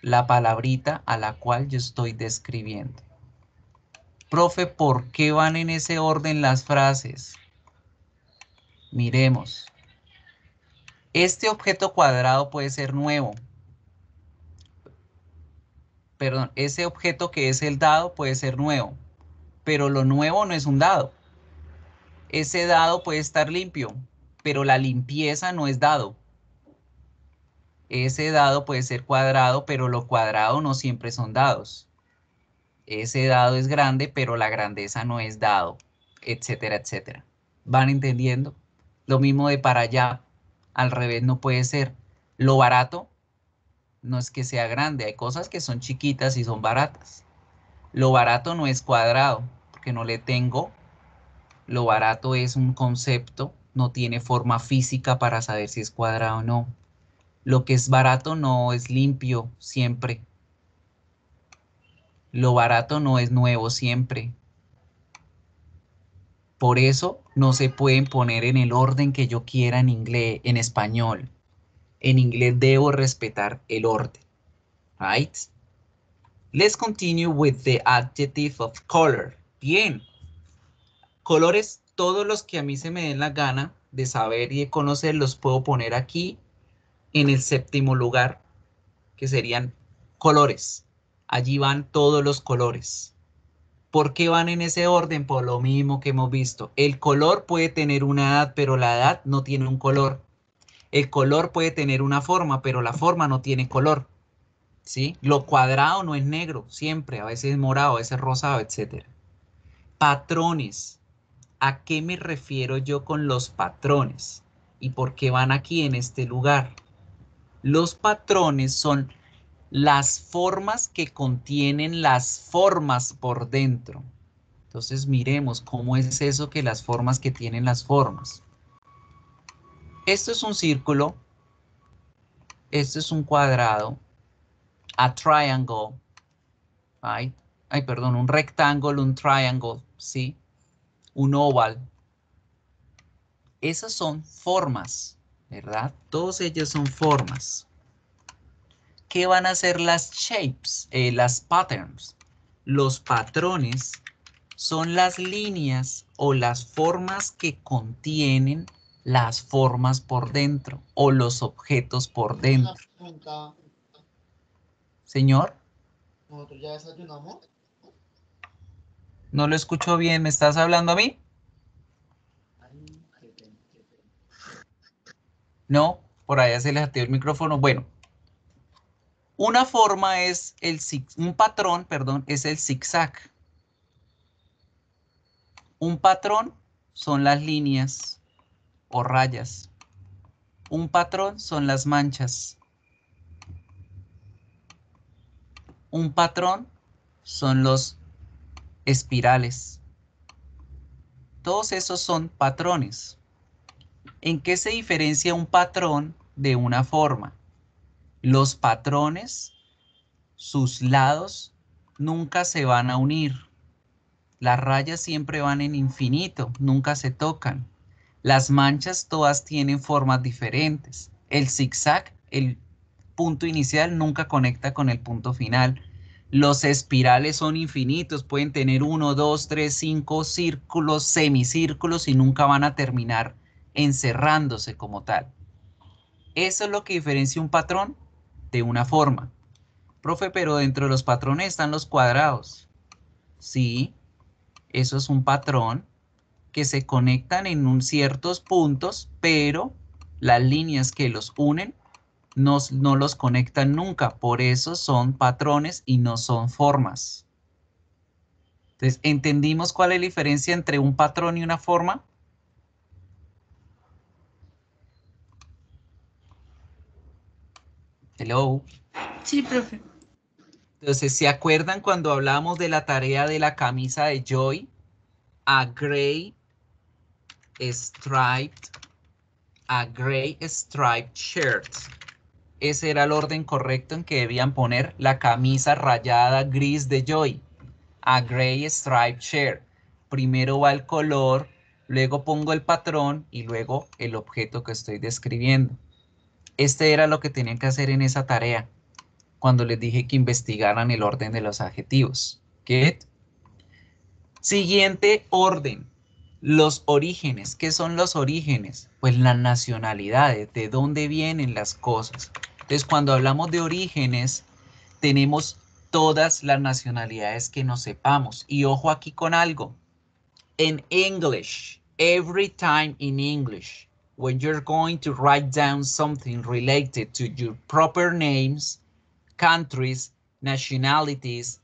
la palabrita a la cual yo estoy describiendo. Profe, ¿por qué van en ese orden las frases? Miremos. Este objeto cuadrado puede ser nuevo. Perdón, ese objeto que es el dado puede ser nuevo. Pero lo nuevo no es un dado. Ese dado puede estar limpio, pero la limpieza no es dado. Ese dado puede ser cuadrado, pero lo cuadrado no siempre son dados. Ese dado es grande, pero la grandeza no es dado, etcétera, etcétera. ¿Van entendiendo? Lo mismo de para allá, al revés no puede ser. Lo barato no es que sea grande, hay cosas que son chiquitas y son baratas. Lo barato no es cuadrado, porque no le tengo. Lo barato es un concepto, no tiene forma física para saber si es cuadrado o no. Lo que es barato no es limpio siempre. Lo barato no es nuevo siempre. Por eso no se pueden poner en el orden que yo quiera en inglés, en español. En inglés debo respetar el orden. Right? Let's continue with the adjective of color. Bien. Colores, todos los que a mí se me den la gana de saber y de conocer, los puedo poner aquí en el séptimo lugar, que serían colores. Allí van todos los colores. ¿Por qué van en ese orden? Por lo mismo que hemos visto. El color puede tener una edad, pero la edad no tiene un color. El color puede tener una forma, pero la forma no tiene color. ¿Sí? Lo cuadrado no es negro, siempre. A veces es morado, a veces rosado, etc. Patrones. ¿A qué me refiero yo con los patrones? ¿Y por qué van aquí en este lugar? Los patrones son las formas que contienen las formas por dentro. Entonces miremos cómo es eso que las formas que tienen las formas. Esto es un círculo. Esto es un cuadrado. A triangle. Perdón, un rectángulo, un triangle, ¿sí? Un oval. Esas son formas, ¿verdad? Todos ellos son formas. ¿Qué van a ser las shapes? Las patterns. Los patrones son las líneas o las formas que contienen las formas por dentro o los objetos por dentro. Señor, ¿Nosotros ya desayunamos? no lo escucho bien. ¿Me estás hablando a mí? No, por allá se les activó el micrófono. Bueno, una forma es un patrón, perdón, es el zigzag. Un patrón son las líneas o rayas. Un patrón son las manchas. Un patrón son los espirales. Todos esos son patrones. ¿En qué se diferencia un patrón de una forma? Los patrones, sus lados nunca se van a unir. Las rayas siempre van en infinito, nunca se tocan. Las manchas todas tienen formas diferentes. El zigzag, el punto inicial nunca conecta con el punto final. Los espirales son infinitos, pueden tener 1, 2, 3, 5 círculos, semicírculos y nunca van a terminar encerrándose como tal. Eso es lo que diferencia un patrón de una forma. Profe, pero dentro de los patrones están los cuadrados. Sí, eso es un patrón que se conectan en ciertos puntos, pero las líneas que los unen no los conectan nunca. Por eso son patrones y no son formas. Entonces, ¿entendimos cuál es la diferencia entre un patrón y una forma? Hello. Sí, profe. Entonces, ¿se acuerdan cuando hablamos de la tarea de la camisa de Joy? A gray striped shirt. Ese era el orden correcto en que debían poner la camisa rayada gris de Joy. A gray striped shirt. Primero va el color, luego pongo el patrón y luego el objeto que estoy describiendo. Este era lo que tenían que hacer en esa tarea cuando les dije que investigaran el orden de los adjetivos. ¿Qué? Siguiente orden. Los orígenes. ¿Qué son los orígenes? Pues las nacionalidades, de dónde vienen las cosas. Entonces, cuando hablamos de orígenes, tenemos todas las nacionalidades que nos sepamos. Y ojo aquí con algo. En English, every time in English, when you're going to write down something related to your proper names, countries, nationalities,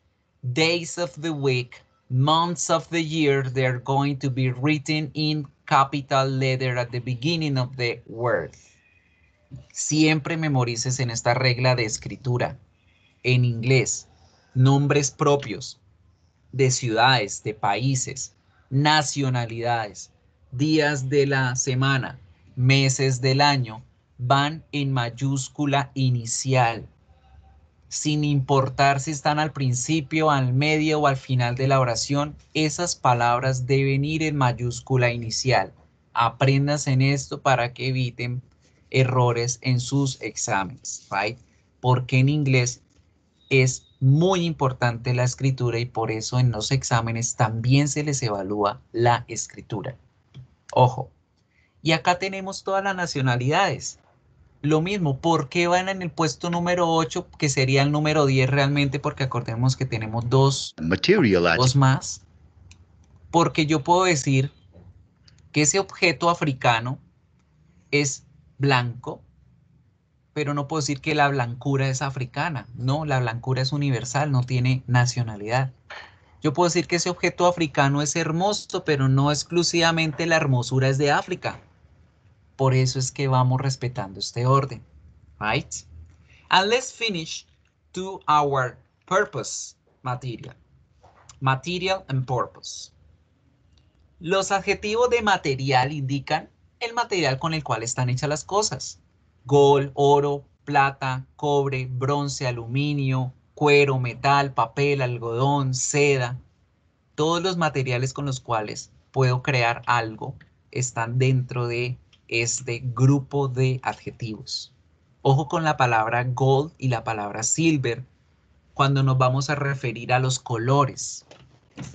days of the week, months of the year, they're going to be written in capital letter at the beginning of the word. Siempre memorices en esta regla de escritura. En inglés, nombres propios de ciudades, de países, nacionalidades, días de la semana, meses del año, van en mayúscula inicial. Sin importar si están al principio, al medio o al final de la oración, esas palabras deben ir en mayúscula inicial. Apréndanse en esto para que eviten errores en sus exámenes, right? Porque en inglés es muy importante la escritura y por eso en los exámenes también se les evalúa la escritura. Ojo. Y acá tenemos todas las nacionalidades. Lo mismo, ¿por qué van en el puesto número 8, que sería el número 10 realmente? Porque acordemos que tenemos dos Material más. Porque yo puedo decir que ese objeto africano es blanco, pero no puedo decir que la blancura es africana. No, la blancura es universal, no tiene nacionalidad. Yo puedo decir que ese objeto africano es hermoso, pero no exclusivamente la hermosura es de África. Por eso es que vamos respetando este orden. Right? And let's finish to our purpose material. Material and purpose. Los adjetivos de material indican el material con el cual están hechas las cosas. Gold, oro, plata, cobre, bronce, aluminio, cuero, metal, papel, algodón, seda. Todos los materiales con los cuales puedo crear algo están dentro de este grupo de adjetivos. Ojo con la palabra gold y la palabra silver cuando nos vamos a referir a los colores.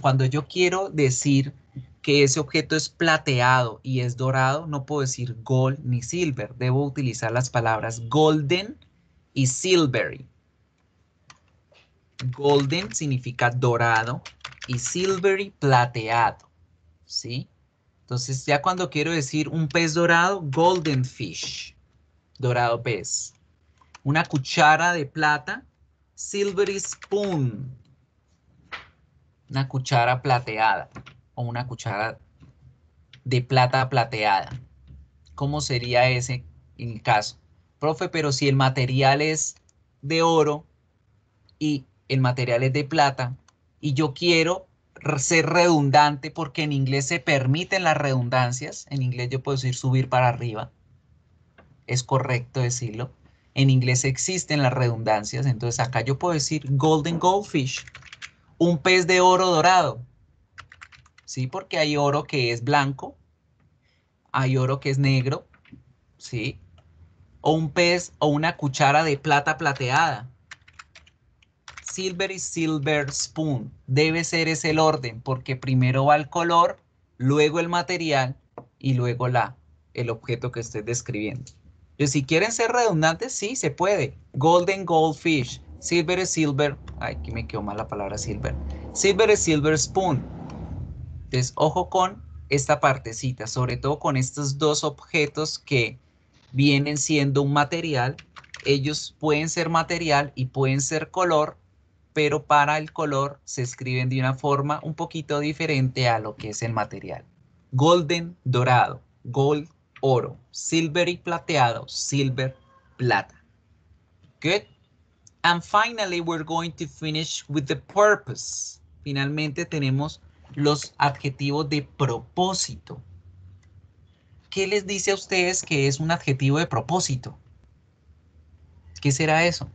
Cuando yo quiero decir que ese objeto es plateado y es dorado, no puedo decir gold ni silver. Debo utilizar las palabras golden y silvery. Golden significa dorado y silvery plateado, ¿sí? Entonces ya cuando quiero decir un pez dorado, golden fish, dorado pez. Una cuchara de plata, silvery spoon, una cuchara plateada o una cuchara de plata plateada. ¿Cómo sería ese en el caso? Profe, pero si el material es de oro y el material es de plata y yo quiero ser redundante porque en inglés se permiten las redundancias. En inglés yo puedo decir subir para arriba. Es correcto decirlo. En inglés existen las redundancias. Entonces acá yo puedo decir golden goldfish. Un pez de oro dorado. ¿Sí? Porque hay oro que es blanco. Hay oro que es negro. ¿Sí? O un pez o una cuchara de plata plateada. Silver y silver spoon. Debe ser ese el orden porque primero va el color, luego el material y luego el objeto que estoy describiendo. Entonces, si quieren ser redundantes, sí, se puede. Golden goldfish. Silver es silver. Ay, aquí me quedó mal la palabra silver. Silver es silver spoon. Entonces, ojo con esta partecita, sobre todo con estos dos objetos que vienen siendo un material. Ellos pueden ser material y pueden ser color, pero para el color se escriben de una forma un poquito diferente a lo que es el material. Golden, dorado. Gold, oro. Silvery, plateado. Silver, plata. Good. And finally, we're going to finish with the purpose. Finalmente tenemos los adjetivos de propósito. ¿Qué les dice a ustedes que es un adjetivo de propósito? ¿Qué será eso?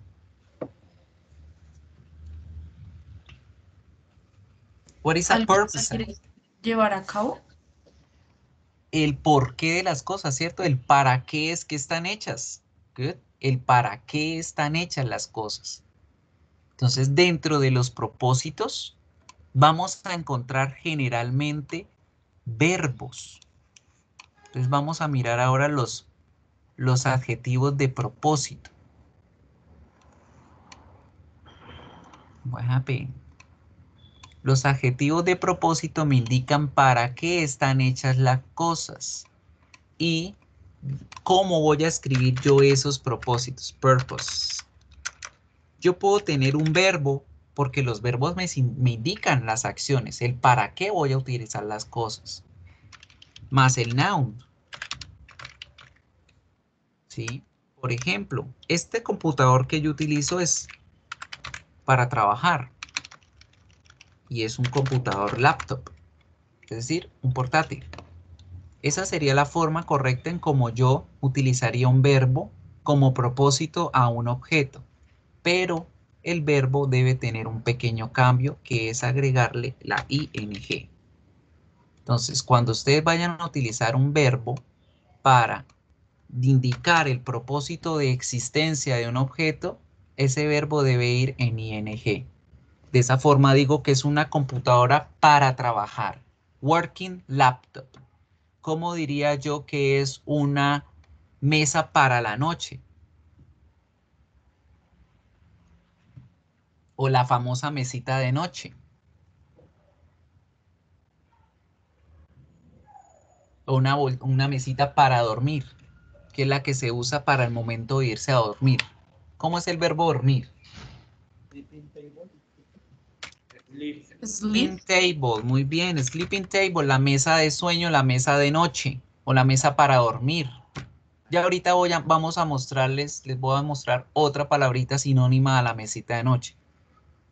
What is a ¿Algo que purpose? quieres llevar a cabo? El porqué de las cosas, ¿cierto? El para qué es que están hechas. Good. El para qué están hechas las cosas. Entonces, dentro de los propósitos, vamos a encontrar generalmente verbos. Entonces, vamos a mirar ahora los adjetivos de propósito. What happened? Los adjetivos de propósito me indican para qué están hechas las cosas y cómo voy a escribir yo esos propósitos. Purpose. Yo puedo tener un verbo porque los verbos me indican las acciones, el para qué voy a utilizar las cosas, más el noun. ¿Sí? Por ejemplo, este computador que yo utilizo es para trabajar. Y es un computador laptop, es decir, un portátil. Esa sería la forma correcta en cómo yo utilizaría un verbo como propósito a un objeto. Pero el verbo debe tener un pequeño cambio que es agregarle la ing. Entonces, cuando ustedes vayan a utilizar un verbo para indicar el propósito de existencia de un objeto, ese verbo debe ir en ing. De esa forma digo que es una computadora para trabajar. Working laptop. ¿Cómo diría yo que es una mesa para la noche. O la famosa mesita de noche. O una mesita para dormir, que es la que se usa para el momento de irse a dormir. ¿Cómo es el verbo dormir? Sleeping table, muy bien. Sleeping table, la mesa de sueño, la mesa de noche o la mesa para dormir. Ya ahorita vamos a mostrarles, les voy a mostrar otra palabrita sinónima a la mesita de noche.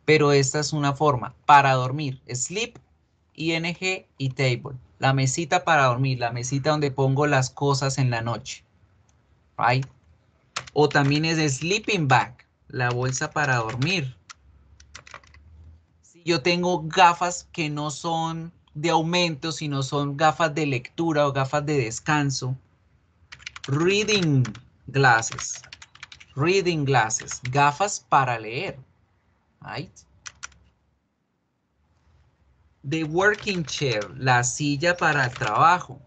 Pero esta es una forma, para dormir, sleep, ing y table. La mesita para dormir, la mesita donde pongo las cosas en la noche. Right? O también es sleeping bag, la bolsa para dormir. Si yo tengo gafas que no son de aumento, sino son gafas de lectura o gafas de descanso. Reading glasses. Reading glasses, gafas para leer. Right? The working chair, la silla para el trabajo.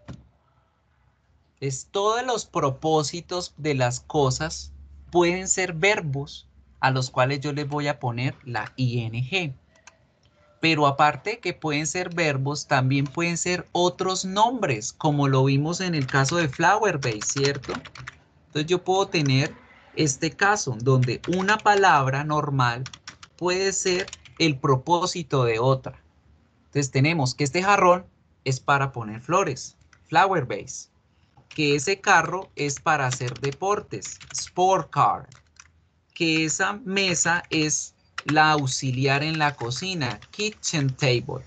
Es todos los propósitos de las cosas pueden ser verbos a los cuales yo les voy a poner la ing. Pero aparte que pueden ser verbos, también pueden ser otros nombres, como lo vimos en el caso de flower base, ¿cierto? Entonces yo puedo tener este caso donde una palabra normal puede ser el propósito de otra. Entonces tenemos que este jarrón es para poner flores, flower base. Que ese carro es para hacer deportes, sport car. Que esa mesa es la auxiliar en la cocina, kitchen table.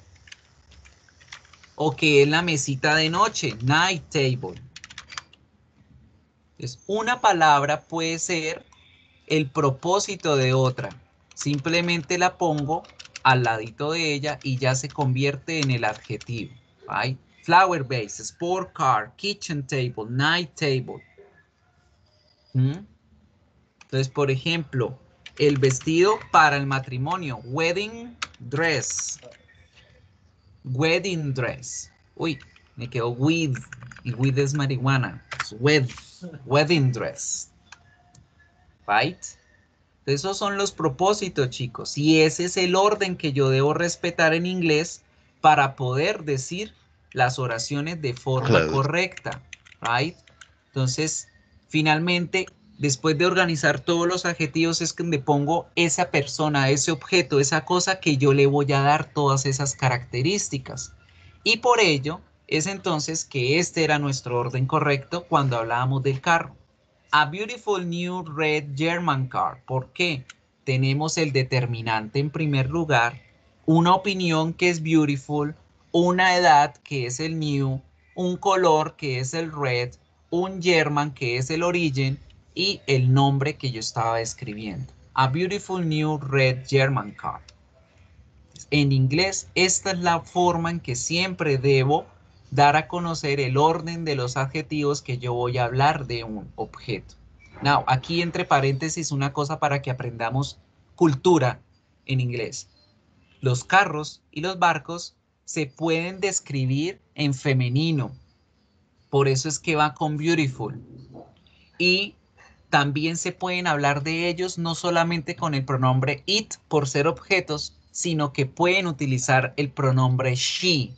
O que es la mesita de noche, night table. Entonces, una palabra puede ser el propósito de otra. Simplemente la pongo al ladito de ella y ya se convierte en el adjetivo. ¿Right? Flower base, sport car, kitchen table, night table. Entonces, por ejemplo, el vestido para el matrimonio, wedding dress. Wedding dress. Uy, me quedó with. Y with es marihuana. Wedding dress. Right? Esos son los propósitos, chicos. Y ese es el orden que yo debo respetar en inglés para poder decir las oraciones de forma correcta. Right? Entonces, finalmente, después de organizar todos los adjetivos, es que me pongo esa persona, ese objeto, esa cosa que yo le voy a dar todas esas características. Y por ello, es entonces que este era nuestro orden correcto cuando hablábamos del carro. A beautiful new red German car. ¿Por qué? Tenemos el determinante en primer lugar, una opinión que es beautiful, una edad que es el new, un color que es el red, un German que es el origen y el nombre que yo estaba escribiendo. A beautiful new red German car. En inglés, esta es la forma en que siempre debo dar a conocer el orden de los adjetivos que yo voy a hablar de un objeto. Now, aquí entre paréntesis una cosa para que aprendamos cultura en inglés. Los carros y los barcos se pueden describir en femenino. Por eso es que va con beautiful. Y también se pueden hablar de ellos no solamente con el pronombre it por ser objetos, sino que pueden utilizar el pronombre she,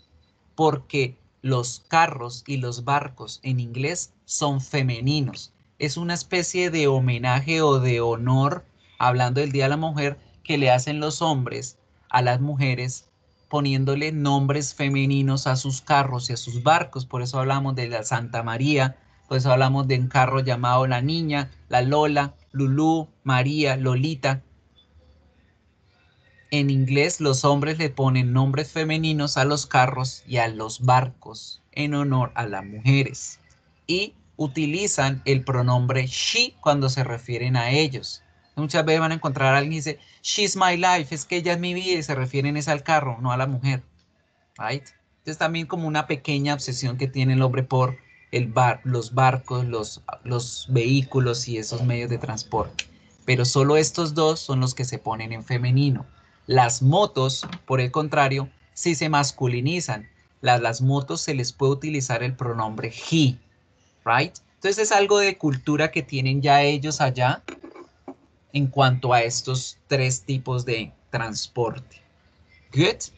porque los carros y los barcos en inglés son femeninos. Es una especie de homenaje o de honor, hablando del Día de la Mujer, que le hacen los hombres a las mujeres poniéndole nombres femeninos a sus carros y a sus barcos. Por eso hablamos de la Santa María, por eso hablamos de un carro llamado La Niña, la Lola, Lulú, María, Lolita. En inglés los hombres le ponen nombres femeninos a los carros y a los barcos en honor a las mujeres. Y utilizan el pronombre she cuando se refieren a ellos. Muchas veces van a encontrar a alguien y dice, she's my life, es que ella es mi vida y se refieren es al carro, no a la mujer. Right? Es también como una pequeña obsesión que tiene el hombre por los barcos, los vehículos y esos medios de transporte. Pero solo estos dos son los que se ponen en femenino. Las motos, por el contrario, sí se masculinizan. Las motos se les puede utilizar el pronombre he, right? Entonces es algo de cultura que tienen ya ellos allá en cuanto a estos tres tipos de transporte. Good.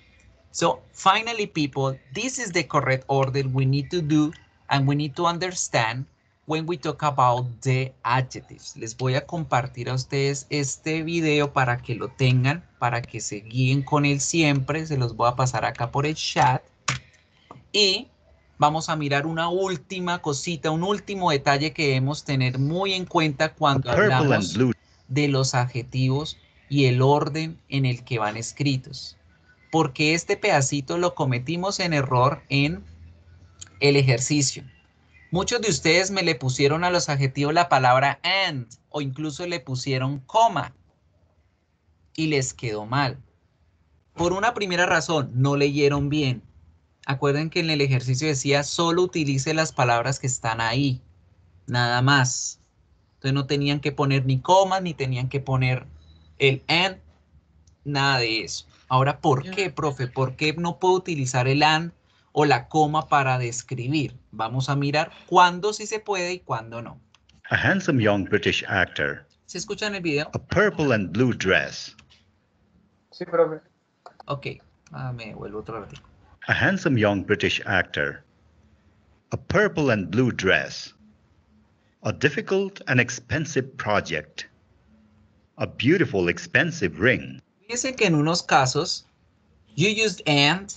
So finally, people, this is the correct order we need to do and we need to understand when we talk about the adjectives. Les voy a compartir a ustedes este video para que lo tengan, para que se guíen con él siempre. Se los voy a pasar acá por el chat. Y vamos a mirar una última cosita, un último detalle que debemos tener muy en cuenta cuando hablamos de los adjetivos y el orden en el que van escritos. Porque este pedacito lo cometimos en error en el ejercicio. Muchos de ustedes me le pusieron a los adjetivos la palabra and o incluso le pusieron coma y les quedó mal. Por una primera razón, no leyeron bien. Acuerden que en el ejercicio decía solo utilice las palabras que están ahí, nada más. Entonces no tenían que poner ni comas, ni tenían que poner el and, nada de eso. Ahora, ¿por qué, profe? ¿Por qué no puedo utilizar el and o la coma para describir? Vamos a mirar cuándo sí se puede y cuándo no. A handsome young British actor. ¿Se escucha en el video? A purple and blue dress. Sí, profe. Ok, me vuelvo otro ratito. A handsome young British actor. A purple and blue dress. A difficult and expensive project. A beautiful expensive ring. Fíjense que en unos casos, you used and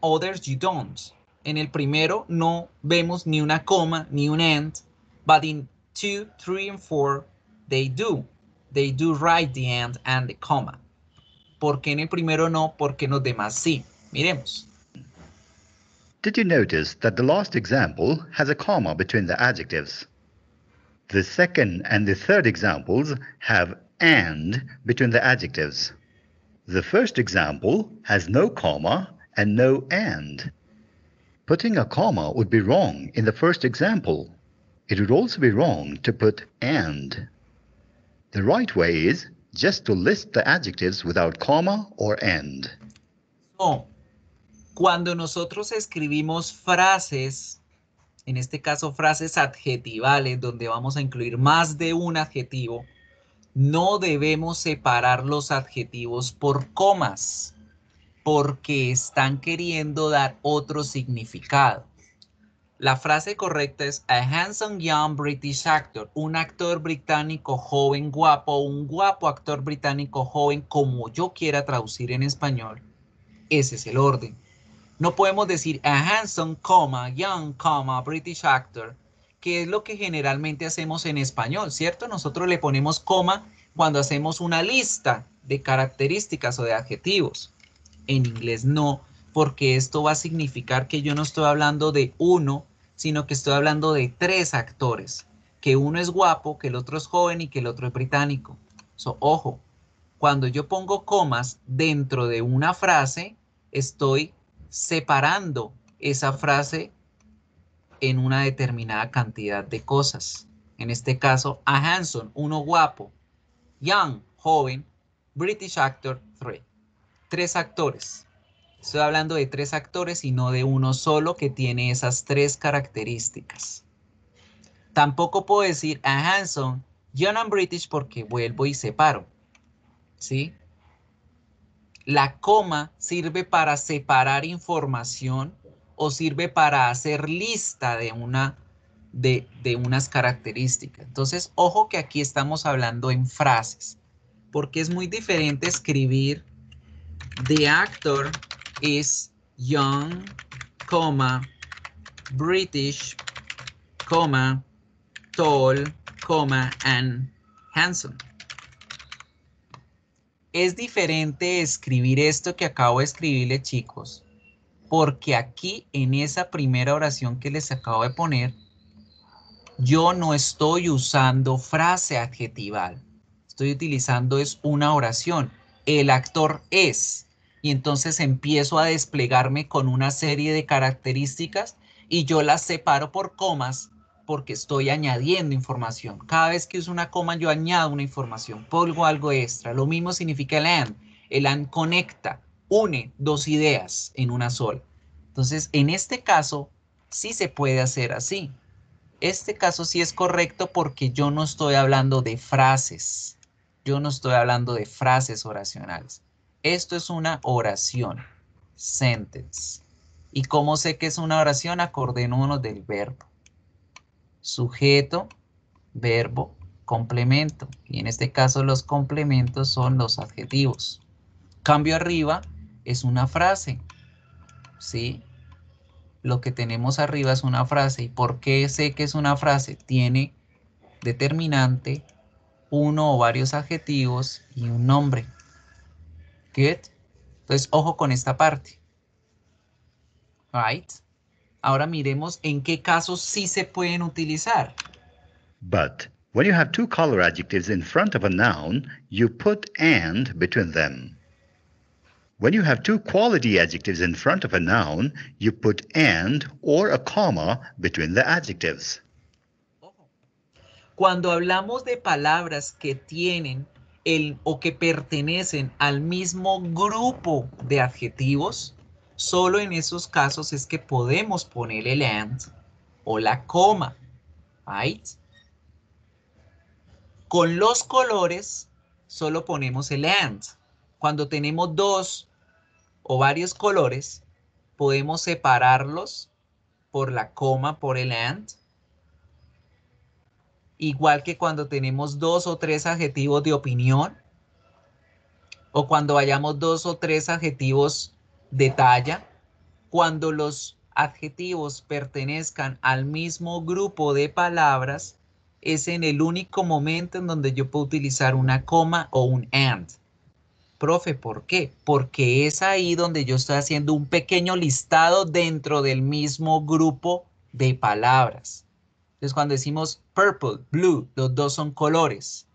others you don't. En el primero no vemos ni una coma ni un and, but in 2, 3, and 4, they do. They do write the and the comma. ¿Por qué en el primero no? Porque en los demás sí. Miremos. Did you notice that the last example has a comma between the adjectives? The second and the third examples have and between the adjectives. The first example has no comma and no and. Putting a comma would be wrong in the first example. It would also be wrong to put and. The right way is just to list the adjectives without comma or and. So, cuando nosotros escribimos frases, en este caso frases adjetivales, donde vamos a incluir más de un adjetivo, no debemos separar los adjetivos por comas, porque están queriendo dar otro significado. La frase correcta es a handsome young British actor, un actor británico joven guapo, un guapo actor británico joven, como yo quiera traducir en español. Ese es el orden. No podemos decir a handsome, young, British actor, que es lo que generalmente hacemos en español, ¿cierto? Nosotros le ponemos coma cuando hacemos una lista de características o de adjetivos. En inglés no, porque esto va a significar que yo no estoy hablando de uno, sino que estoy hablando de tres actores, que uno es guapo, que el otro es joven y que el otro es británico. So, ojo, cuando yo pongo comas dentro de una frase, estoy separando esa frase en una determinada cantidad de cosas. En este caso, a handsome, uno guapo, young, joven, British actor, three. Tres actores. Estoy hablando de tres actores y no de uno solo que tiene esas tres características. Tampoco puedo decir a handsome, young and British porque vuelvo y separo. ¿Sí? La coma sirve para separar información o sirve para hacer lista de unas características. Entonces, ojo que aquí estamos hablando en frases, porque es muy diferente escribir the actor is young, British, tall, and handsome. Es diferente escribir esto que acabo de escribirle, chicos, porque aquí en esa primera oración que les acabo de poner, yo no estoy usando frase adjetival. Estoy utilizando es una oración. El actor es. Y entonces empiezo a desplegarme con una serie de características y yo las separo por comas porque estoy añadiendo información. Cada vez que uso una coma yo añado una información, pongo algo extra. Lo mismo significa el and. El and conecta, une dos ideas en una sola. Entonces, en este caso, sí se puede hacer así. Este caso sí es correcto porque yo no estoy hablando de frases. Yo no estoy hablando de frases oracionales. Esto es una oración. Sentence. ¿Y cómo sé que es una oración? Acordémonos del verbo. Sujeto, verbo, complemento. Y en este caso los complementos son los adjetivos. Cambio arriba es una frase. ¿Sí? Lo que tenemos arriba es una frase. ¿Y por qué sé que es una frase? Tiene determinante, uno o varios adjetivos y un nombre. Good. Entonces, ojo con esta parte. Right. Ahora miremos en qué casos sí se pueden utilizar. But when you have two color adjectives in front of a noun, you put and between them. When you have two quality adjectives in front of a noun, you put and or a comma between the adjectives. Cuando hablamos de palabras que tienen o que pertenecen al mismo grupo de adjetivos, solo en esos casos es que podemos poner el and o la coma. Right? Con los colores solo ponemos el and. Cuando tenemos dos o varios colores, podemos separarlos por la coma, por el and. Igual que cuando tenemos dos o tres adjetivos de opinión, o cuando hayamos dos o tres adjetivos de talla, cuando los adjetivos pertenezcan al mismo grupo de palabras, es en el único momento en donde yo puedo utilizar una coma o un and. Profe, ¿por qué? Porque es ahí donde yo estoy haciendo un pequeño listado dentro del mismo grupo de palabras. Entonces, cuando decimos purple, blue, los dos son colores.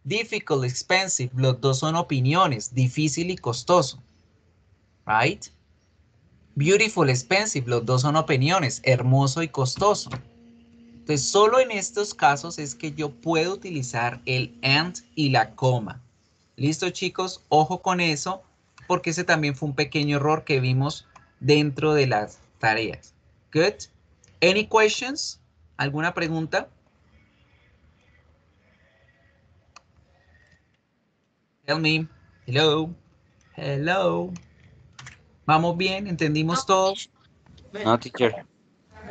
Difficult, expensive, los dos son opiniones, difícil y costoso. Right? Beautiful, expensive, los dos son opiniones, hermoso y costoso. Entonces, solo en estos casos es que yo puedo utilizar el and y la coma. ¿Listo, chicos? Ojo con eso, porque ese también fue un pequeño error que vimos dentro de las tareas. Good. Any questions? ¿Alguna pregunta? Tell me. Hello. Hello. ¿Vamos bien? ¿Entendimos todo? No, teacher.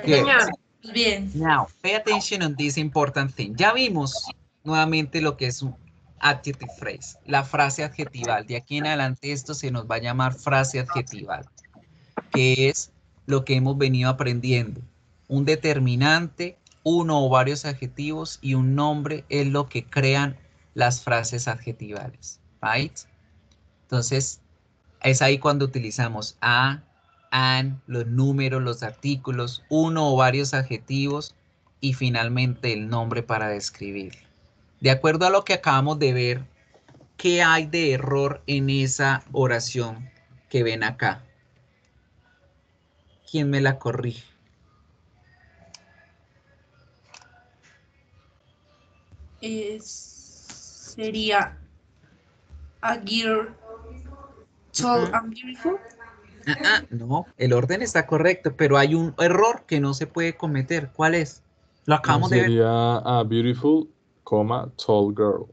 Good. Bien. Now, pay attention on this important thing. Ya vimos nuevamente lo que es un adjective phrase, la frase adjetival. De aquí en adelante esto se nos va a llamar frase adjetival, que es lo que hemos venido aprendiendo. Un determinante, uno o varios adjetivos y un nombre es lo que crean las frases adjetivales. Right? Entonces, es ahí cuando utilizamos a, an, los números, los artículos, uno o varios adjetivos y finalmente el nombre para describir. De acuerdo a lo que acabamos de ver, ¿qué hay de error en esa oración que ven acá? ¿Quién me la corrige? Sería a girl tall and beautiful. No, el orden está correcto, pero hay un error que no se puede cometer. ¿Cuál es? Lo acabamos de ver. Sería a beautiful, tall girl.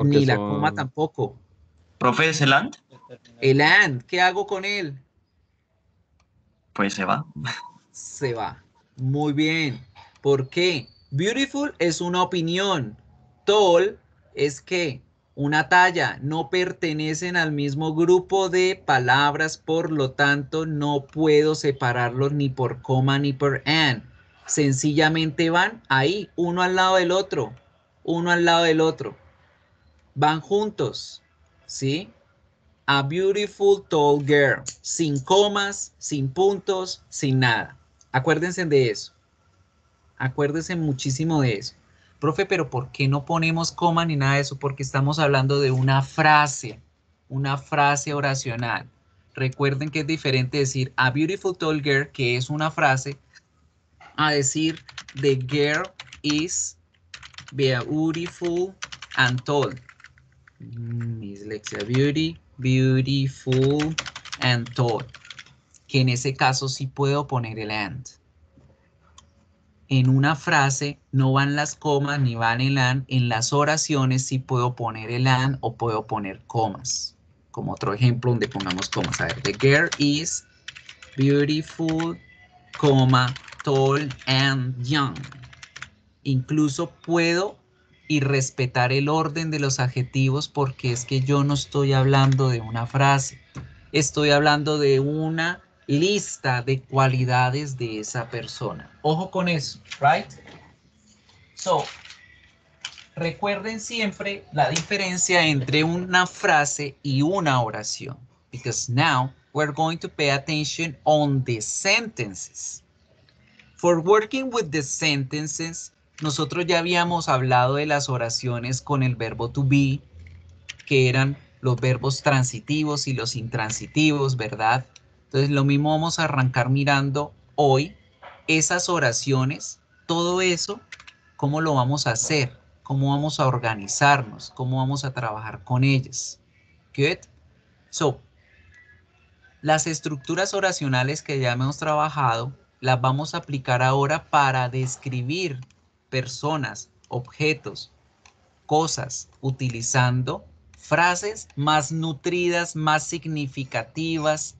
Ni la coma tampoco. ¿Profe, es el and? El and, ¿qué hago con él? Pues se va. Se va. Muy bien. ¿Por qué? Beautiful es una opinión. Tall es ¿qué? Una talla. No pertenecen al mismo grupo de palabras, por lo tanto no puedo separarlos ni por coma ni por and. Sencillamente van ahí, uno al lado del otro. Uno al lado del otro. Van juntos. ¿Sí? A beautiful tall girl. Sin comas, sin puntos, sin nada. Acuérdense de eso. Acuérdense muchísimo de eso. Profe, pero ¿por qué no ponemos coma ni nada de eso? Porque estamos hablando de una frase oracional. Recuerden que es diferente decir a beautiful tall girl, que es una frase, a decir the girl is beautiful and tall. Dislexia, beautiful and tall. Que en ese caso sí puedo poner el and. en una frase no van las comas ni van el and. En las oraciones sí puedo poner el and o puedo poner comas. Como otro ejemplo donde pongamos comas. A ver, the girl is beautiful, coma, tall and young. Incluso puedo y respetar el orden de los adjetivos porque es que yo no estoy hablando de una frase. Estoy hablando de una lista de cualidades de esa persona. Ojo con eso, right? So, recuerden siempre la diferencia entre una frase y una oración. Because now we're going to pay attention on the sentences. For working with the sentences, nosotros ya habíamos hablado de las oraciones con el verbo to be, que eran los verbos transitivos y los intransitivos, ¿verdad? Entonces lo mismo vamos a arrancar mirando hoy esas oraciones, todo eso, cómo lo vamos a hacer, cómo vamos a organizarnos, cómo vamos a trabajar con ellas. Good. So, las estructuras oracionales que ya hemos trabajado, las vamos a aplicar ahora para describir personas, objetos, cosas, utilizando frases más nutridas, más significativas,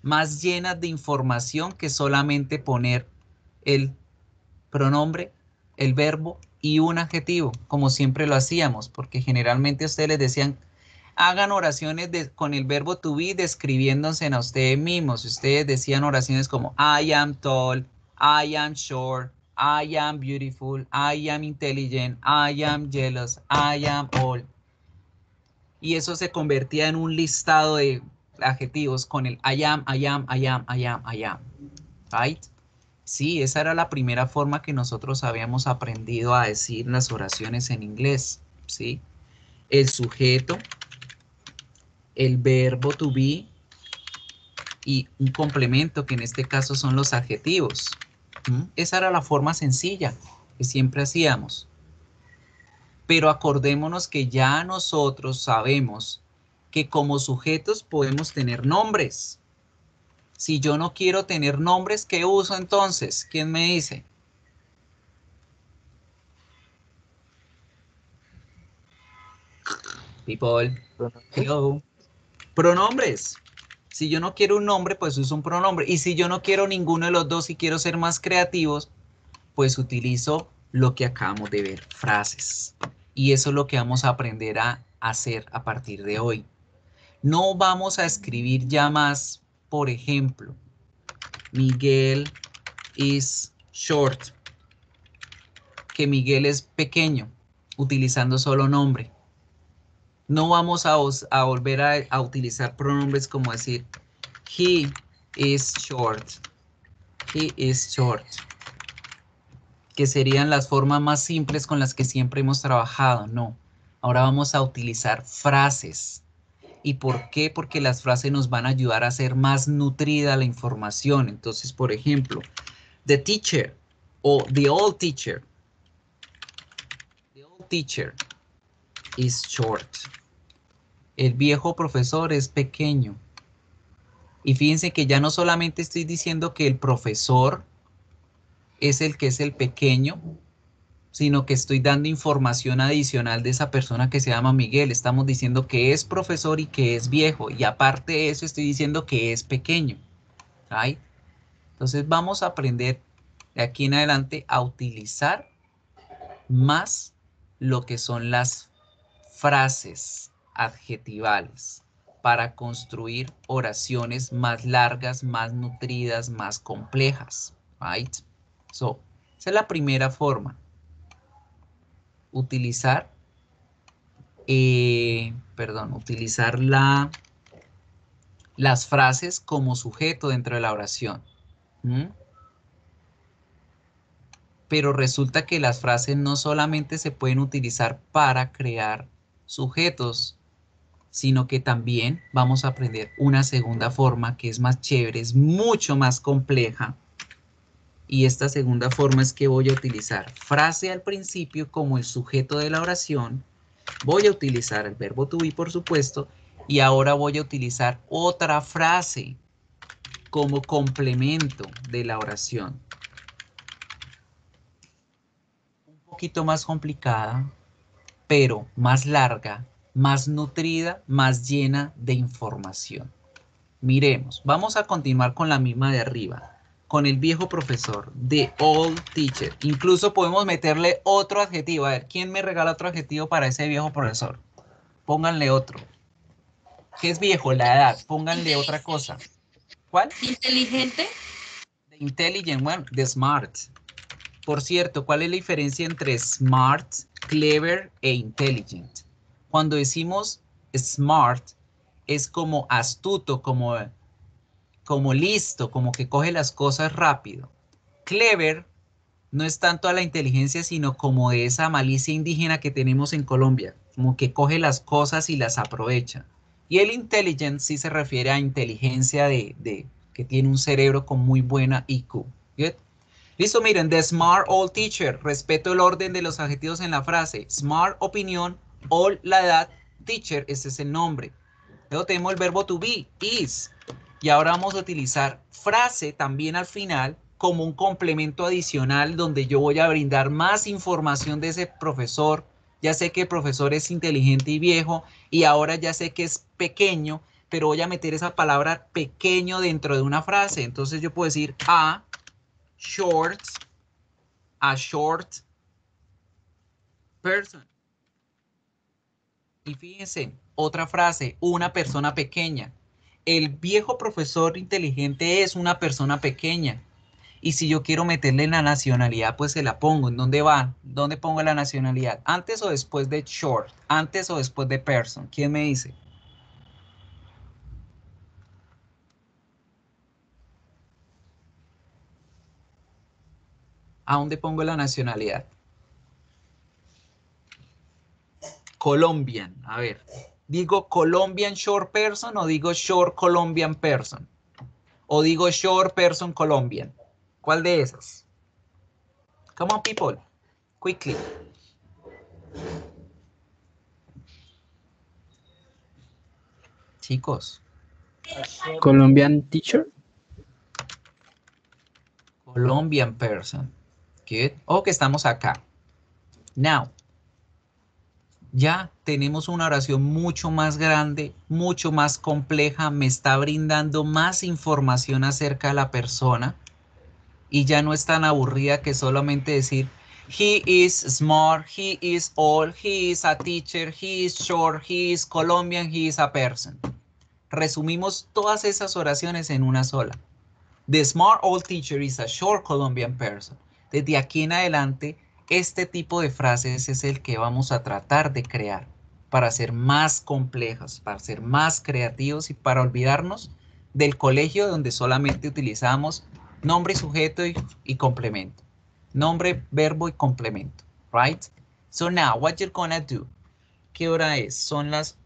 más llenas de información que solamente poner el pronombre, el verbo y un adjetivo, como siempre lo hacíamos, porque generalmente a ustedes les decían, hagan oraciones con el verbo to be describiéndose a ustedes mismos. Ustedes decían oraciones como I am tall, I am short, I am beautiful, I am intelligent, I am jealous, I am old. Y eso se convertía en un listado de adjetivos con el I am, I am, I am, I am, I am. Right? Sí, esa era la primera forma que nosotros habíamos aprendido a decir las oraciones en inglés. ¿Sí? El sujeto, el verbo to be y un complemento que en este caso son los adjetivos. Esa era la forma sencilla que siempre hacíamos. Pero acordémonos que ya nosotros sabemos que como sujetos podemos tener nombres. Si yo no quiero tener nombres, ¿qué uso entonces? ¿Quién me dice? People. Hello. Pronombres. Si yo no quiero un nombre, pues uso un pronombre. Y si yo no quiero ninguno de los dos y quiero ser más creativos, pues utilizo lo que acabamos de ver, frases. Y eso es lo que vamos a aprender a hacer a partir de hoy. No vamos a escribir ya más, por ejemplo, Miguel is short. Que Miguel es pequeño, utilizando solo nombre. No vamos a volver a utilizar pronombres como decir he is short. He is short. Que serían las formas más simples con las que siempre hemos trabajado. No, ahora vamos a utilizar frases. ¿Y por qué? Porque las frases nos van a ayudar a hacer más nutrida la información. Entonces, por ejemplo, the teacher o the old teacher. The old teacher is short. El viejo profesor es pequeño. Y fíjense que ya no solamente estoy diciendo que el profesor es el que es el pequeño, sino que estoy dando información adicional de esa persona que se llama Miguel. Estamos diciendo que es profesor y que es viejo. Y aparte de eso estoy diciendo que es pequeño. ¿Right? Entonces vamos a aprender de aquí en adelante a utilizar más lo que son las frases adjetivales para construir oraciones más largas, más nutridas, más complejas. Right? So, esa es la primera forma. Utilizar, utilizar las frases como sujeto dentro de la oración. Pero resulta que las frases no solamente se pueden utilizar para crear sujetos, sino que también vamos a aprender una segunda forma que es más chévere, es mucho más compleja. Y esta segunda forma es que voy a utilizar frase al principio como el sujeto de la oración. Voy a utilizar el verbo to be, por supuesto. Y ahora voy a utilizar otra frase como complemento de la oración. un poquito más complicada, pero más larga, más nutrida, más llena de información. Miremos, vamos a continuar con la misma de arriba, con el viejo profesor, the old teacher. Incluso podemos meterle otro adjetivo. A ver, ¿quién me regala otro adjetivo para ese viejo profesor? Pónganle otro. ¿Qué es viejo? La edad. Pónganle otra cosa. ¿Cuál? Inteligente. The intelligent, bueno, the smart. Por cierto, ¿cuál es la diferencia entre smart, clever e intelligent? Cuando decimos smart, es como astuto, como listo, como que coge las cosas rápido. Clever no es tanto a la inteligencia, sino como de esa malicia indígena que tenemos en Colombia, como que coge las cosas y las aprovecha. Y el intelligent sí se refiere a inteligencia de que tiene un cerebro con muy buena IQ. ¿Good? Listo, miren, the smart old teacher. Respeto el orden de los adjetivos en la frase. Smart, opinión, old, la edad, teacher, ese es el nombre. Luego tenemos el verbo to be, is. Y ahora vamos a utilizar frase también al final como un complemento adicional donde yo voy a brindar más información de ese profesor. Ya sé que el profesor es inteligente y viejo y ahora ya sé que es pequeño, pero voy a meter esa palabra pequeño dentro de una frase. Entonces yo puedo decir a short person. Y fíjense, otra frase, una persona pequeña. El viejo profesor inteligente es una persona pequeña. Y si yo quiero meterle la nacionalidad, pues se la pongo. ¿En dónde va? ¿Dónde pongo la nacionalidad? ¿Antes o después de short? ¿Antes o después de person? ¿Quién me dice? ¿A dónde pongo la nacionalidad? Colombian. A ver, ¿digo Colombian short person o digo short Colombian person? ¿O digo short person Colombian? ¿Cuál de esas? Come on, people. Quickly. Chicos. Colombian teacher. Colombian person. Good. Oh, que estamos acá. Now. Ya tenemos una oración mucho más grande, mucho más compleja. Me está brindando más información acerca de la persona. Y ya no es tan aburrida que solamente decir he is smart, he is old, he is a teacher, he is short, he is Colombian, he is a person. Resumimos todas esas oraciones en una sola. The smart old teacher is a short Colombian person. Desde aquí en adelante, este tipo de frases es el que vamos a tratar de crear para ser más complejas, para ser más creativos y para olvidarnos del colegio donde solamente utilizamos nombre y sujeto y complemento. Nombre, verbo y complemento. Right? So now, what you're gonna do? ¿Qué hora es? Son las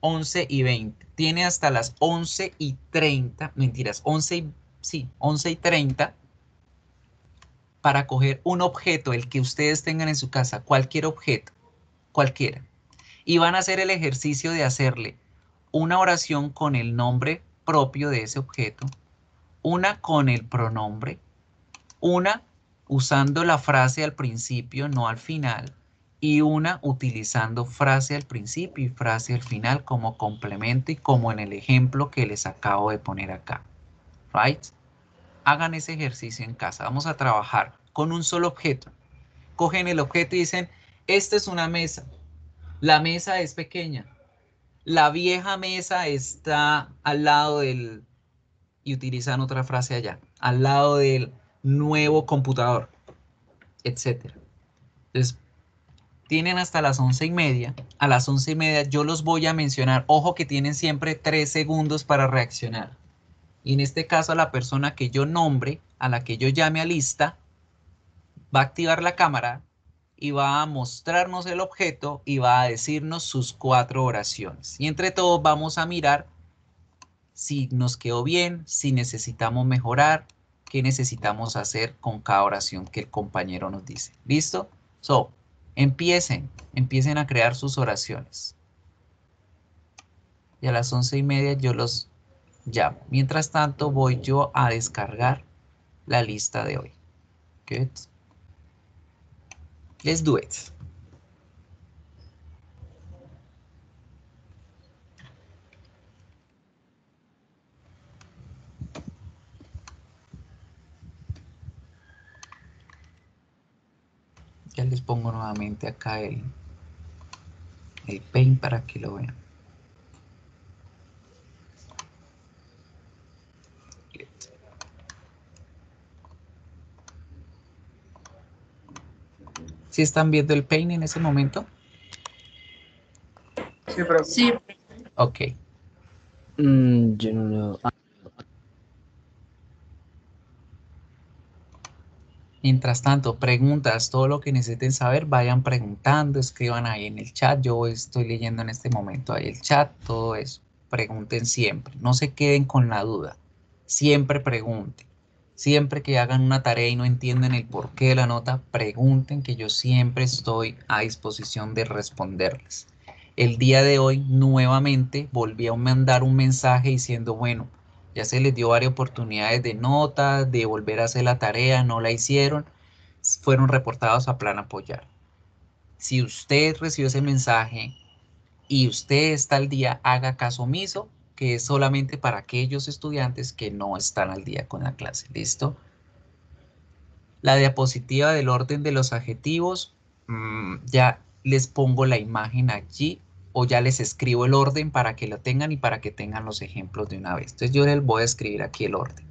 11:20. Tiene hasta las 11:30. Mentiras, 11:30 para coger un objeto, el que ustedes tengan en su casa, cualquier objeto, cualquiera. Y van a hacer el ejercicio de hacerle una oración con el nombre propio de ese objeto, una con el pronombre, una usando la frase al principio, no al final, y una utilizando frase al principio y frase al final como complemento y como en el ejemplo que les acabo de poner acá. Right? Hagan ese ejercicio en casa. Vamos a trabajar con un solo objeto. Cogen el objeto y dicen, esta es una mesa. La mesa es pequeña. La vieja mesa está al lado del... Y utilizan otra frase allá. Al lado del nuevo computador, etcétera. Entonces, tienen hasta las 11:30. A las 11:30 yo los voy a mencionar. Ojo que tienen siempre 3 segundos para reaccionar. Y en este caso, a la persona que yo nombre, a la que yo llame a lista, va a activar la cámara y va a mostrarnos el objeto y va a decirnos sus 4 oraciones. Y entre todos vamos a mirar si nos quedó bien, si necesitamos mejorar, qué necesitamos hacer con cada oración que el compañero nos dice. ¿Listo? So, empiecen a crear sus oraciones. Y a las 11:30 yo los llamo. Mientras tanto, voy yo a descargar la lista de hoy. Good. Let's do it. Ya les pongo nuevamente acá el Paint para que lo vean. ¿Sí están viendo el Paint en ese momento? Sí, profe. Sí. Ok. Yo no know. Mientras tanto, preguntas, todo lo que necesiten saber, vayan preguntando, escriban ahí en el chat. Yo estoy leyendo en este momento ahí el chat, todo eso. Pregunten siempre, no se queden con la duda. Siempre pregunten. Siempre que hagan una tarea y no entienden el porqué de la nota, pregunten, que yo siempre estoy a disposición de responderles. El día de hoy, nuevamente, volví a mandar un mensaje diciendo, bueno, ya se les dio varias oportunidades de nota, de volver a hacer la tarea, no la hicieron, fueron reportados a Plan Apoyar. Si usted recibió ese mensaje y usted está al día, haga caso omiso, que es solamente para aquellos estudiantes que no están al día con la clase. ¿Listo? La diapositiva del orden de los adjetivos, ya les pongo la imagen allí o ya les escribo el orden para que lo tengan y para que tengan los ejemplos de una vez. Entonces yo les voy a escribir aquí el orden.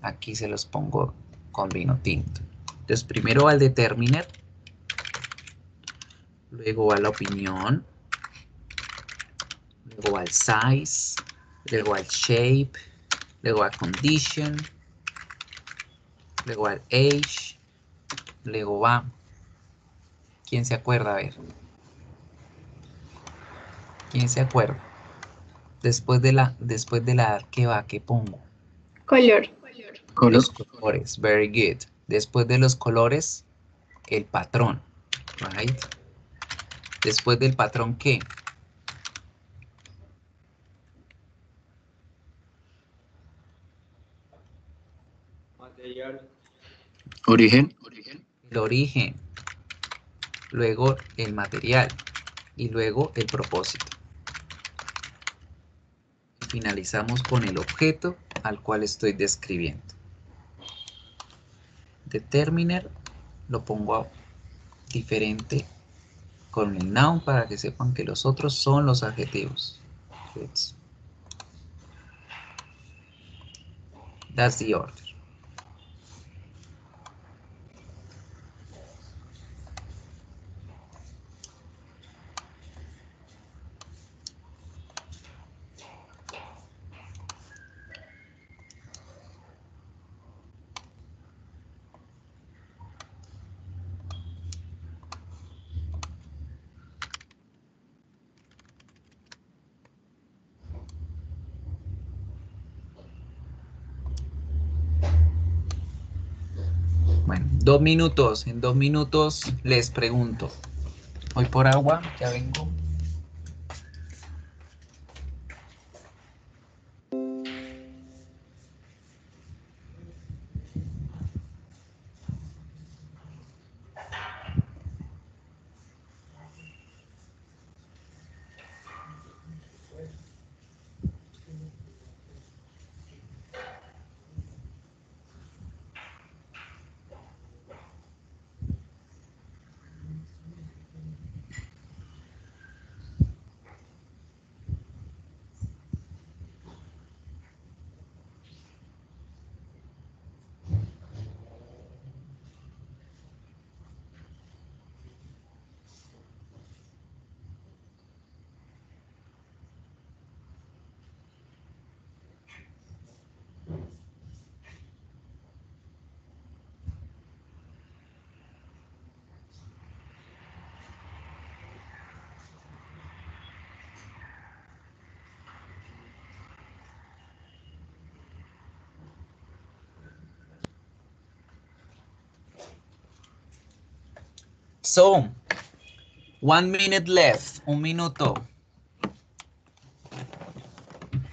Aquí se los pongo con vino tinto. Entonces primero va el determiner, luego va la opinión, luego va el size, luego va el shape, luego va condition, luego va el age, luego va... ¿Quién se acuerda? A ver. ¿Quién se acuerda? Después de la ¿qué va? ¿Qué pongo? Color. Los colores. Very good. Después de los colores, el patrón. Right. Después del patrón, ¿qué? Origen. El origen. Luego el material. Y luego el propósito. Finalizamos con el objeto al cual estoy describiendo. Determiner lo pongo diferente con el noun para que sepan que los otros son los adjetivos. That's the order. Bueno, 2 minutos. En 2 minutos les pregunto. Voy por agua, ya vengo. So, 1 minute left. 1 minuto.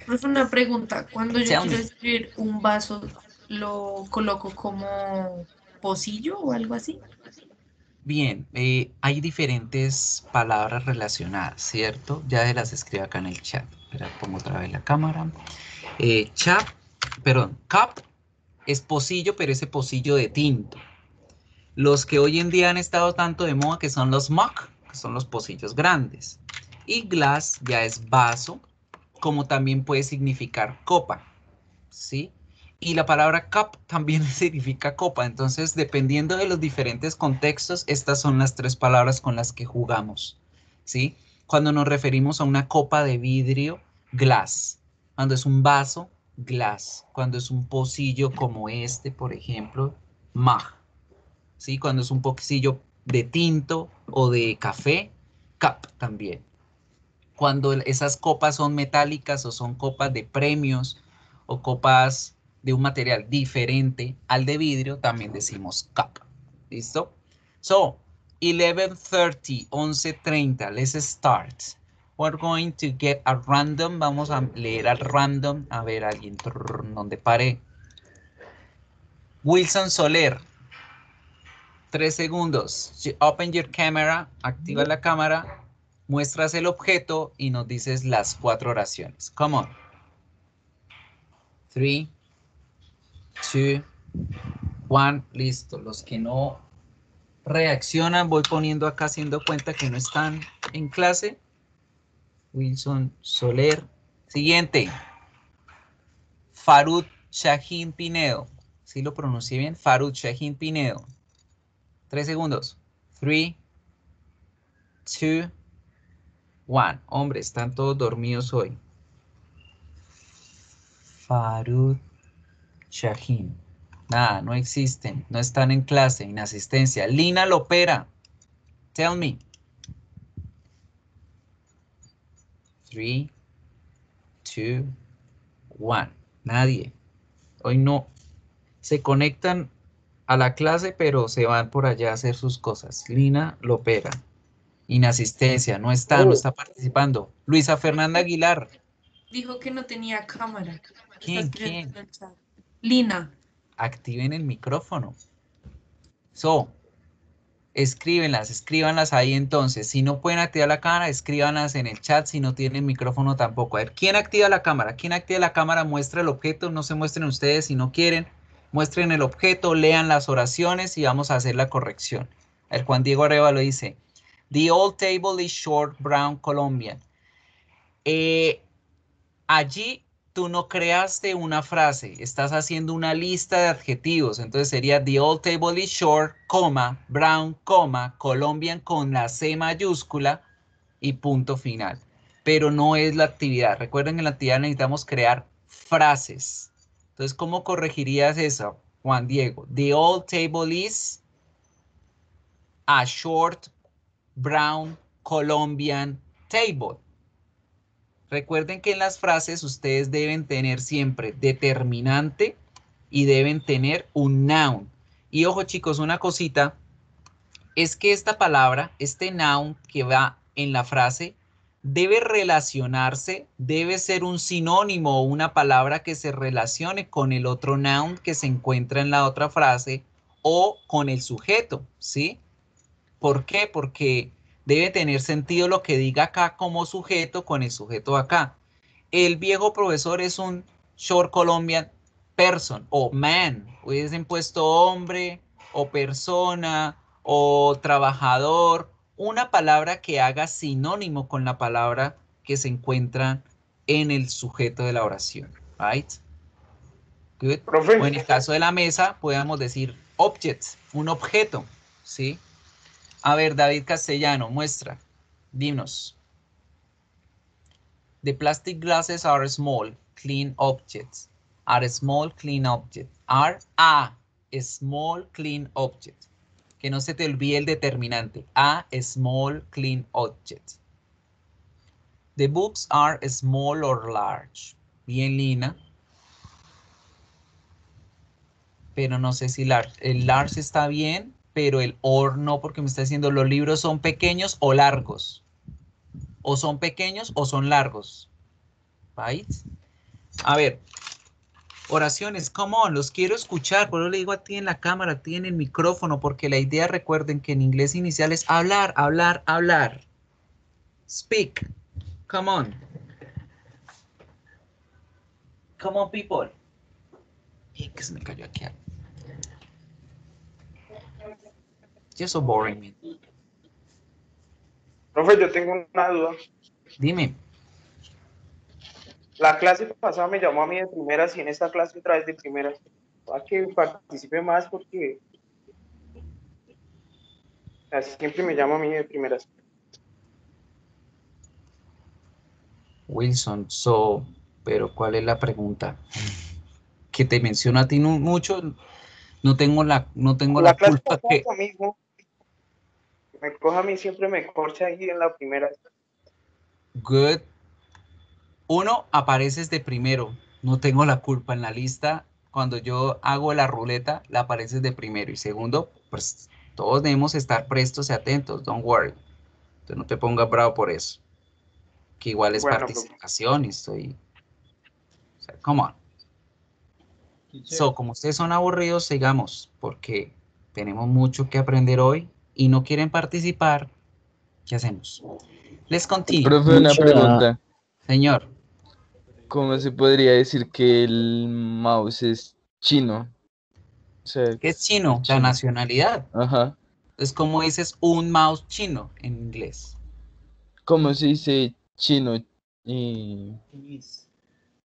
Profe, una pregunta. Cuando yo Tell quiero me. escribir un vaso, ¿lo coloco como pocillo o algo así? Bien, hay diferentes palabras relacionadas, ¿cierto? Ya las escribo acá en el chat. Espera, pongo otra vez la cámara. Cup es pocillo, pero ese pocillo de tinto. Los que hoy en día han estado tanto de moda, que son los mug, que son los pocillos grandes. Y glass ya es vaso, como también puede significar copa, ¿sí? Y la palabra cup también significa copa. Entonces, dependiendo de los diferentes contextos, estas son las tres palabras con las que jugamos, ¿sí? Cuando nos referimos a una copa de vidrio, glass. Cuando es un vaso, glass. Cuando es un pocillo como este, por ejemplo, mug. ¿Sí? Cuando es un pocillo de tinto o de café, cup también. Cuando esas copas son metálicas o son copas de premios o copas de un material diferente al de vidrio, también decimos cup. ¿Listo? So, 11:30, 11:30, let's start. We're going to get a random, vamos a leer al random, a ver alguien, donde pare. Wilson Soler, 3 segundos. Open your camera, activa la cámara, muestras el objeto y nos dices las 4 oraciones. Come on. 3, 2, 1, listo. Los que no reaccionan, voy poniendo acá haciendo cuenta que no están en clase. Wilson Soler. Siguiente. Farud Shahin Pinedo. ¿Sí lo pronuncié bien? Farud Shahin Pinedo. 3 segundos. 3, 2, 1. Hombre, están todos dormidos hoy. Farud Shahin. Nada, no existen. No están en clase, en asistencia. Lina Lopera. Tell me. 3, 2, 1. Nadie. Hoy no. Se conectan a la clase, pero se van por allá a hacer sus cosas. Lina Lopera. Inasistencia. No está participando. Luisa Fernanda Aguilar. Dijo que no tenía cámara. ¿Quién? ¿Quién? En el chat. Lina. Activen el micrófono. Escríbanlas ahí entonces. Si no pueden activar la cámara, escríbanlas en el chat si no tienen micrófono tampoco. A ver, ¿quién activa la cámara? ¿Quién activa la cámara? Muestra el objeto, no se muestren ustedes si no quieren. Muestren el objeto, lean las oraciones y vamos a hacer la corrección. A ver, Juan Diego Arevalo dice, the old table is short, brown, Colombian. Allí tú no creaste una frase, estás haciendo una lista de adjetivos, entonces sería the old table is short, coma, brown, coma, Colombian con la C mayúscula y punto final. Pero no es la actividad. Recuerden que en la actividad necesitamos crear frases. Entonces, ¿cómo corregirías eso, Juan Diego? The old table is a short, brown, Colombian table. Recuerden que en las frases ustedes deben tener siempre determinante y deben tener un noun. Y ojo chicos, una cosita, es que esta palabra, este noun que va en la frase, debe relacionarse, debe ser un sinónimo o una palabra que se relacione con el otro noun que se encuentra en la otra frase o con el sujeto, ¿sí? ¿Por qué? Porque debe tener sentido lo que diga acá como sujeto con el sujeto acá. El viejo profesor es un short Colombian person o man. Hubiesen puesto hombre o persona o trabajador. Una palabra que haga sinónimo con la palabra que se encuentra en el sujeto de la oración. Right? Good. Profe. O en el caso de la mesa, podemos decir objects, un objeto. ¿Sí? A ver, David Castellano, muestra. Dinos. The plastic glasses are small, clean objects. Are small, clean objects. Are a small, clean object. Que no se te olvide el determinante. A small, clean object. The books are small or large. Bien, Lina. Pero no sé si el large está bien, pero el or no, porque me está diciendo los libros son pequeños o largos. O son pequeños o son largos. ¿Right? A ver. Oraciones, come on, los quiero escuchar. Por eso le digo a ti en la cámara, a ti en el micrófono, porque la idea, recuerden que en inglés inicial es hablar, hablar, hablar. Speak. Come on. Come on, people. Y que se me cayó aquí. You're so boring, man. Profe, yo tengo una duda. Dime. La clase pasada me llamó a mí de primeras y en esta clase otra vez de primeras. Para que participe más porque siempre me llama a mí de primeras. Wilson, pero ¿cuál es la pregunta? Que te menciono a ti mucho, no tengo la clase culpa pasada que... conmigo, me coja a mí, siempre me corcha ahí en la primera. Good. Uno, apareces de primero, no tengo la culpa en la lista. Cuando yo hago la ruleta, la apareces de primero. Y segundo, pues todos debemos estar prestos y atentos, don't worry. Entonces no te pongas bravo por eso. Que igual es Bueno, participación y estoy... O sea, come on. So, como ustedes son aburridos, sigamos, porque tenemos mucho que aprender hoy y no quieren participar. ¿Qué hacemos? Les continúo. Profe, una pregunta. Señor. ¿Cómo se podría decir que el mouse es chino? O sea, ¿Qué es chino? La nacionalidad. Ajá. Entonces, ¿cómo dices un mouse chino en inglés? ¿Cómo se dice chino? Chinese.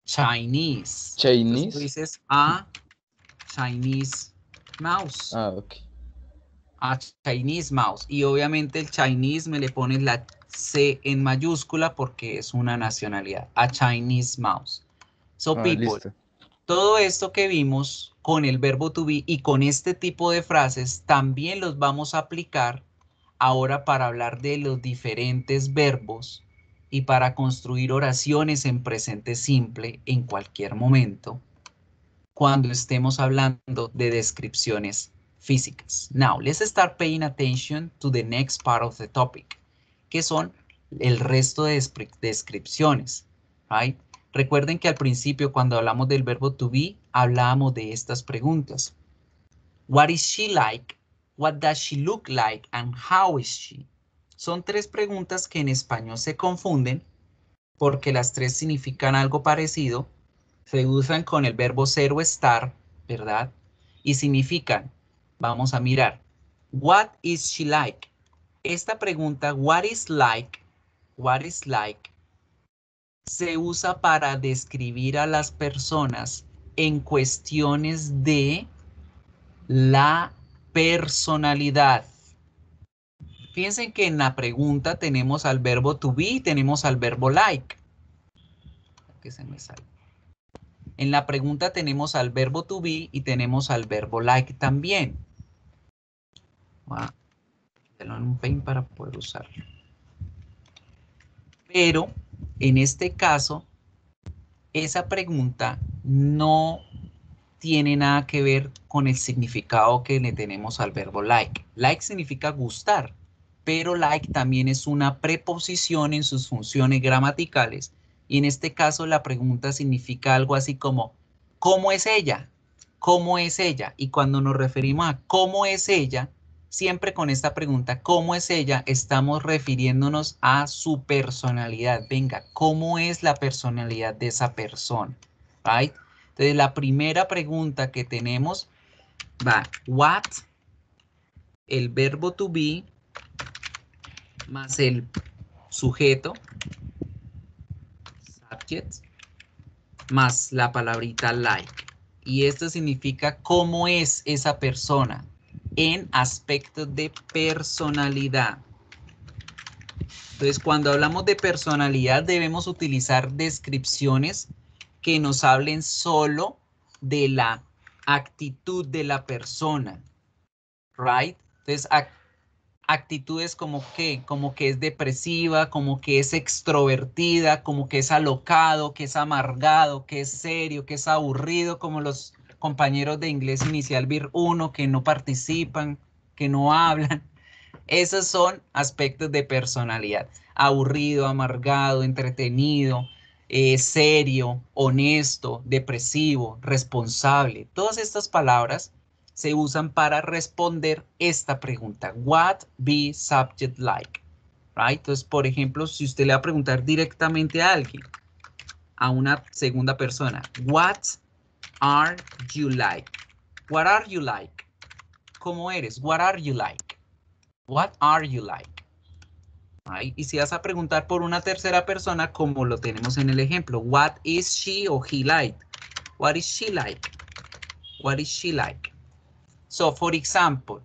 Chinese. Entonces, tú dices a Chinese mouse. Ah, ok. A Chinese mouse. Y obviamente el Chinese me le pones la C en mayúscula porque es una nacionalidad. A Chinese mouse. So, people, listo. Todo esto que vimos con el verbo to be y con este tipo de frases también los vamos a aplicar ahora para hablar de los diferentes verbos y para construir oraciones en presente simple en cualquier momento cuando estemos hablando de descripciones físicas. Now, let's start paying attention to the next part of the topic, que son el resto de descripciones, right? Recuerden que al principio, cuando hablamos del verbo to be, hablábamos de estas preguntas. What is she like? What does she look like? And how is she? Son tres preguntas que en español se confunden porque las tres significan algo parecido. Se usan con el verbo ser o estar, ¿verdad? Y significan, vamos a mirar, what is she like? Esta pregunta, what is like, se usa para describir a las personas en cuestiones de la personalidad. Piensen que en la pregunta tenemos al verbo to be y tenemos al verbo like. Que se me sale. En la pregunta tenemos al verbo to be y tenemos al verbo like también. Voy a ponerlo en un Paint para poder usarlo. Pero en este caso, esa pregunta no tiene nada que ver con el significado que le tenemos al verbo like. Like significa gustar, pero like también es una preposición en sus funciones gramaticales. Y en este caso la pregunta significa algo así como, ¿cómo es ella? ¿Cómo es ella? Y cuando nos referimos a cómo es ella, siempre con esta pregunta, ¿cómo es ella? Estamos refiriéndonos a su personalidad. Venga, ¿cómo es la personalidad de esa persona? Right? Entonces, la primera pregunta que tenemos va, what, el verbo to be, más el sujeto, subject, más la palabrita like. Y esto significa cómo es esa persona en aspectos de personalidad. Entonces, cuando hablamos de personalidad, debemos utilizar descripciones que nos hablen solo de la actitud de la persona. Right? Entonces, actitudes como que es depresiva, como que es extrovertida, como que es alocado, que es amargado, que es serio, que es aburrido, como los compañeros de inglés inicial BIR 1 que no participan, que no hablan. Esos son aspectos de personalidad. Aburrido, amargado, entretenido, serio, honesto, depresivo, responsable. Todas estas palabras se usan para responder esta pregunta. What be subject like? Right? Entonces, por ejemplo, si usted le va a preguntar directamente a alguien, a una segunda persona, what are you like? What are you like? ¿Cómo eres? What are you like? What are you like? Right? Y si vas a preguntar por una tercera persona, como lo tenemos en el ejemplo, what is she or he like? What is she like? What is she like? So, for example,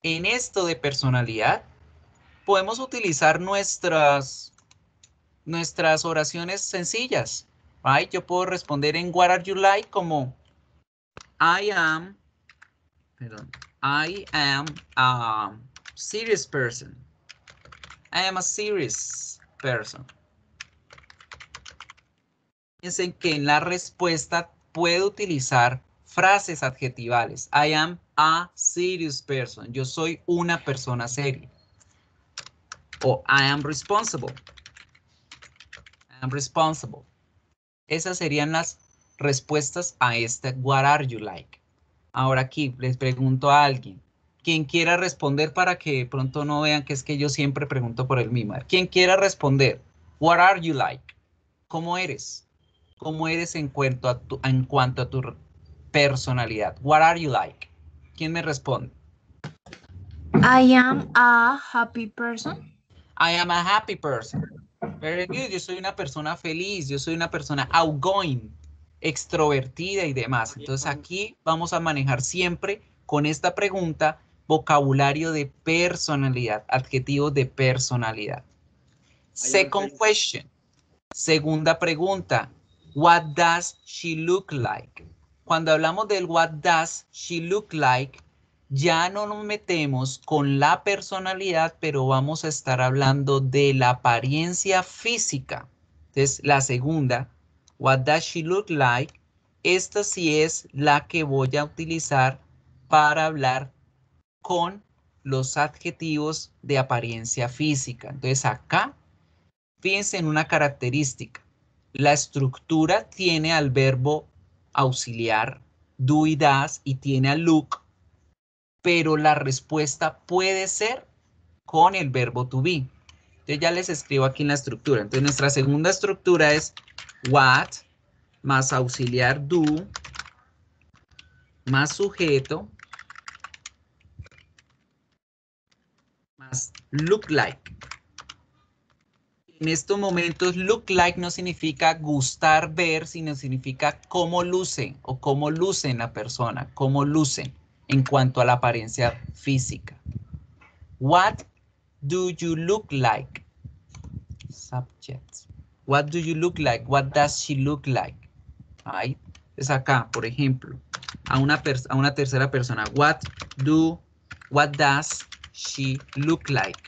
en esto de personalidad, podemos utilizar nuestras oraciones sencillas. Right? Yo puedo responder en what are you like como I am a serious person. I am a serious person. Piensen que en la respuesta puedo utilizar frases adjetivales. I am a serious person. Yo soy una persona seria. O I am responsible. I am responsible. Esas serían las respuestas a este what are you like. Ahora aquí les pregunto a alguien. Quien quiera responder para que pronto no vean que es que yo siempre pregunto por el mismo. Quien quiera responder. What are you like? ¿Cómo eres? ¿Cómo eres en cuanto a tu personalidad? What are you like? ¿Quién me responde? I am a happy person. I am a happy person. Very good. Yo soy una persona feliz. Yo soy una persona outgoing, extrovertida y demás. Entonces aquí vamos a manejar siempre con esta pregunta vocabulario de personalidad, adjetivos de personalidad. Second question. Segunda pregunta. What does she look like? Cuando hablamos del what does she look like, ya no nos metemos con la personalidad, pero vamos a estar hablando de la apariencia física. Entonces, la segunda, what does she look like? Esta sí es la que voy a utilizar para hablar con los adjetivos de apariencia física. Entonces, acá, fíjense en una característica. La estructura tiene al verbo auxiliar, do y does, y tiene al look, pero la respuesta puede ser con el verbo to be. Yo ya les escribo aquí en la estructura. Entonces, nuestra segunda estructura es what más auxiliar do más sujeto más look like. En estos momentos, look like no significa gustar ver, sino significa cómo lucen o cómo lucen la persona, cómo lucen en cuanto a la apariencia física. What do you look like? Subject. What do you look like? What does she look like? Ahí. Es acá, por ejemplo, a una tercera persona. What does she look like?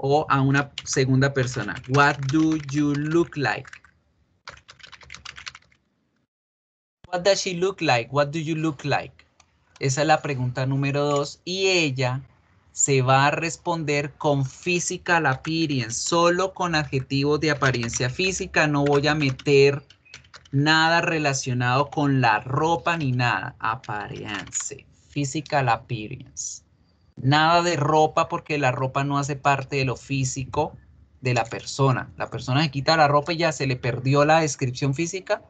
O a una segunda persona. What do you look like? What does she look like? What do you look like? Esa es la pregunta número 2 y ella se va a responder con physical appearance, solo con adjetivos de apariencia física. No voy a meter nada relacionado con la ropa ni nada. Appearance, physical appearance. Nada de ropa porque la ropa no hace parte de lo físico de la persona. La persona se quita la ropa y ya se le perdió la descripción física.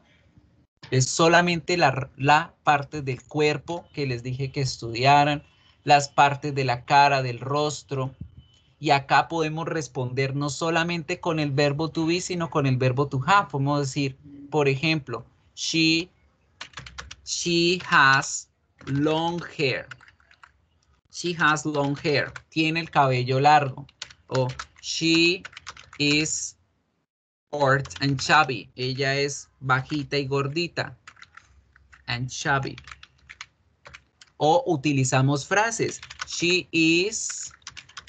Es solamente la parte del cuerpo que les dije que estudiaran, las partes de la cara, del rostro. Y acá podemos responder no solamente con el verbo to be, sino con el verbo to have. Podemos decir, por ejemplo, she has long hair. She has long hair. Tiene el cabello largo. O she is short and chubby. Ella es bajita y gordita. And chubby. O utilizamos frases. She is